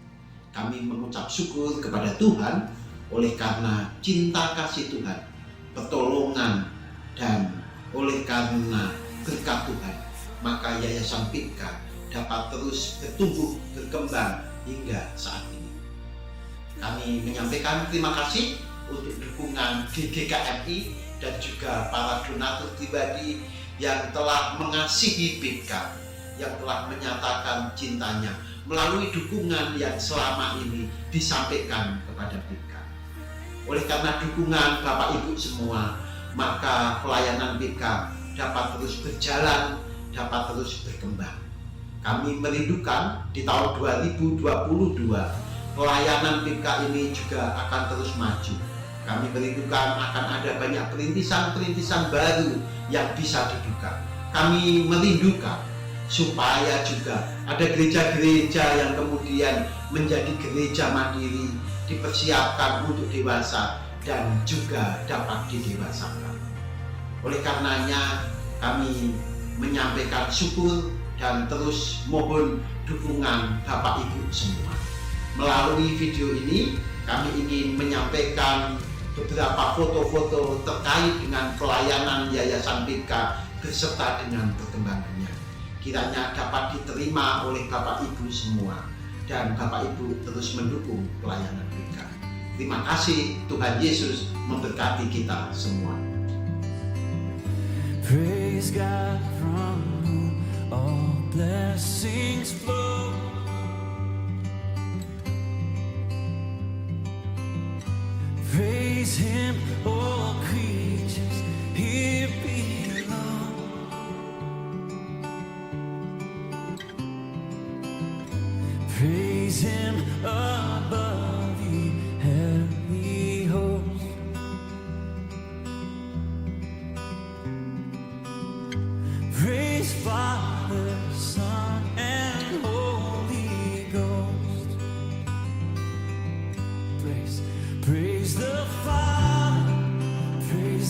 Kami mengucap syukur kepada Tuhan oleh karena cinta kasih Tuhan, pertolongan, dan oleh karena berkat Tuhan, maka Yayasan Pitka dapat terus bertumbuh, berkembang hingga saat ini. Kami menyampaikan terima kasih untuk dukungan GGKMI dan juga para donatur pribadi yang telah mengasihi Pitka, yang telah menyatakan cintanya melalui dukungan yang selama ini disampaikan kepada Pitka. Oleh karena dukungan Bapak Ibu semua, maka pelayanan Pitka dapat terus berjalan, dapat terus berkembang. Kami merindukan di tahun 2022 pelayanan Pitka ini juga akan terus maju. Kami merindukan akan ada banyak perintisan-perintisan baru yang bisa dibuka. Kami merindukan supaya juga ada gereja-gereja yang kemudian menjadi gereja mandiri, dipersiapkan untuk dewasa dan juga dapat didewasakan. Oleh karenanya kami menyampaikan syukur dan terus mohon dukungan Bapak Ibu semua. Melalui video ini kami ingin menyampaikan beberapa foto-foto terkait dengan pelayanan Yayasan Pitka beserta dengan perkembangannya. Kiranya dapat diterima oleh Bapak Ibu semua dan Bapak Ibu terus mendukung pelayanan Pitka. Terima kasih, Tuhan Yesus memberkati kita semua. Praise God from whom all blessings flow. Praise Him, all creatures here below. Praise Him above the heavenly host. Praise Father, Son, and Holy Ghost. Praise the Father, praise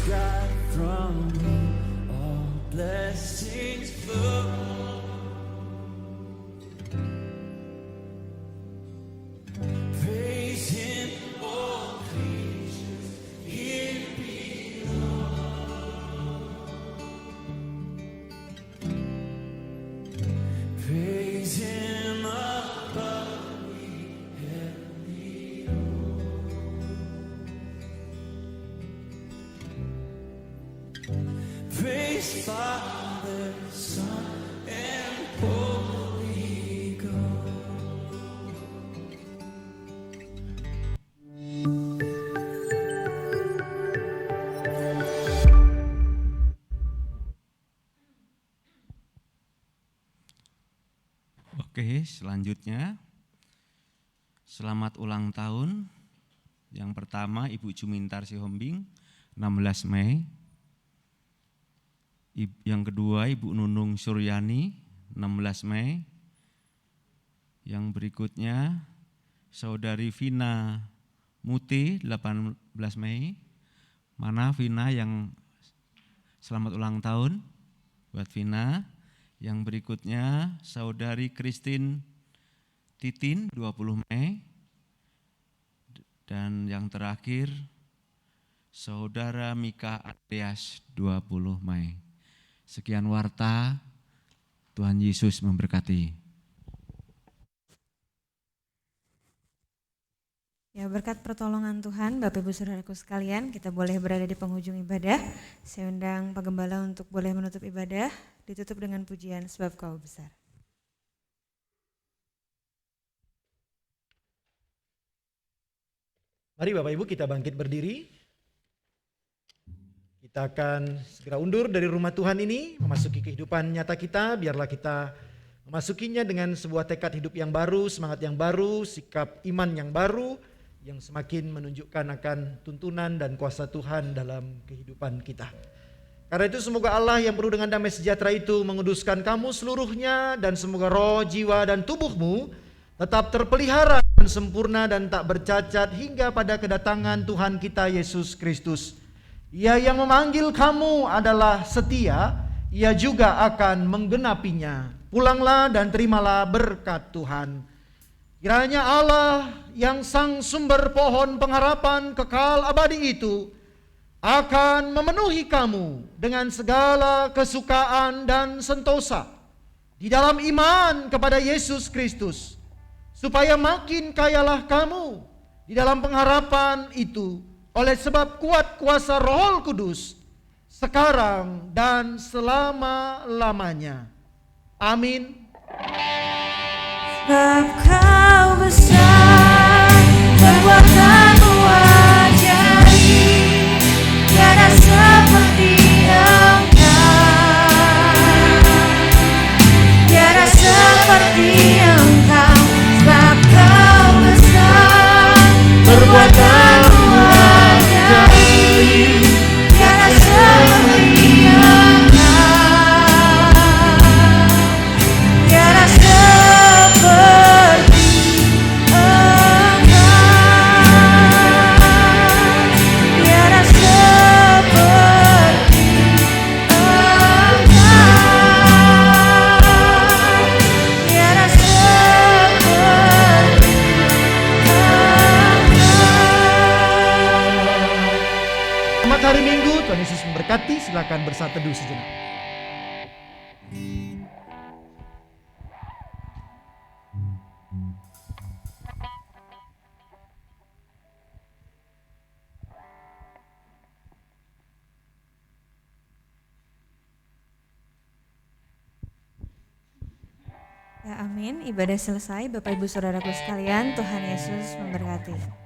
God, from whom all blessings flow. Praise Him, all creatures here below. Praise Him above the heavenly host. Praise Father, Son, and Holy Ghost. Oke, selanjutnya selamat ulang tahun. Yang pertama Ibu Jumintar Sihombing 16 Mei. Yang kedua Ibu Nunung Suryani 16 Mei. Yang berikutnya Saudari Vina Muti 18 Mei. Mana Vina yang selamat ulang tahun buat Vina. Yang berikutnya Saudari Christine Titin 20 Mei. Dan yang terakhir Saudara Mika Andreas 20 Mei. Sekian warta, Tuhan Yesus memberkati. Ya, berkat pertolongan Tuhan, Bapak Ibu Saudaraku sekalian, kita boleh berada di penghujung ibadah. Saya undang Pak Gembala untuk boleh menutup ibadah, ditutup dengan pujian Sebab Kau Besar. Mari Bapak Ibu kita bangkit berdiri. Kita akan segera undur dari rumah Tuhan ini, memasuki kehidupan nyata kita. Biarlah kita memasukinya dengan sebuah tekad hidup yang baru, semangat yang baru, sikap iman yang baru, yang semakin menunjukkan akan tuntunan dan kuasa Tuhan dalam kehidupan kita. Karena itu semoga Allah yang penuh dengan damai sejahtera itu menguduskan kamu seluruhnya, dan semoga roh, jiwa, dan tubuhmu tetap terpelihara dan sempurna dan tak bercacat hingga pada kedatangan Tuhan kita Yesus Kristus. Ia yang memanggil kamu adalah setia, Ia juga akan menggenapinya. Pulanglah dan terimalah berkat Tuhan. Kiranya Allah yang sang sumber pohon pengharapan kekal abadi itu akan memenuhi kamu dengan segala kesukaan dan sentosa di dalam iman kepada Yesus Kristus, supaya makin kayalah kamu di dalam pengharapan itu oleh sebab kuat kuasa Roh Kudus sekarang dan selama-lamanya. Amin. Sebab Kau besar, perbuatanmu ajaib, tiada seperti Engkau, tiada seperti Engkau. Sebab Kau besar, perbuatanmu ajaib, tiada seperti Engkau, tiada seperti tiada seperti tiada seperti Selamat hari Minggu, Tuhan Yesus memberkati. Silakan bersatu teduh sejenak. Ya, amin. Ibadah selesai, Bapak Ibu Saudaraku sekalian, Tuhan Yesus memberkati.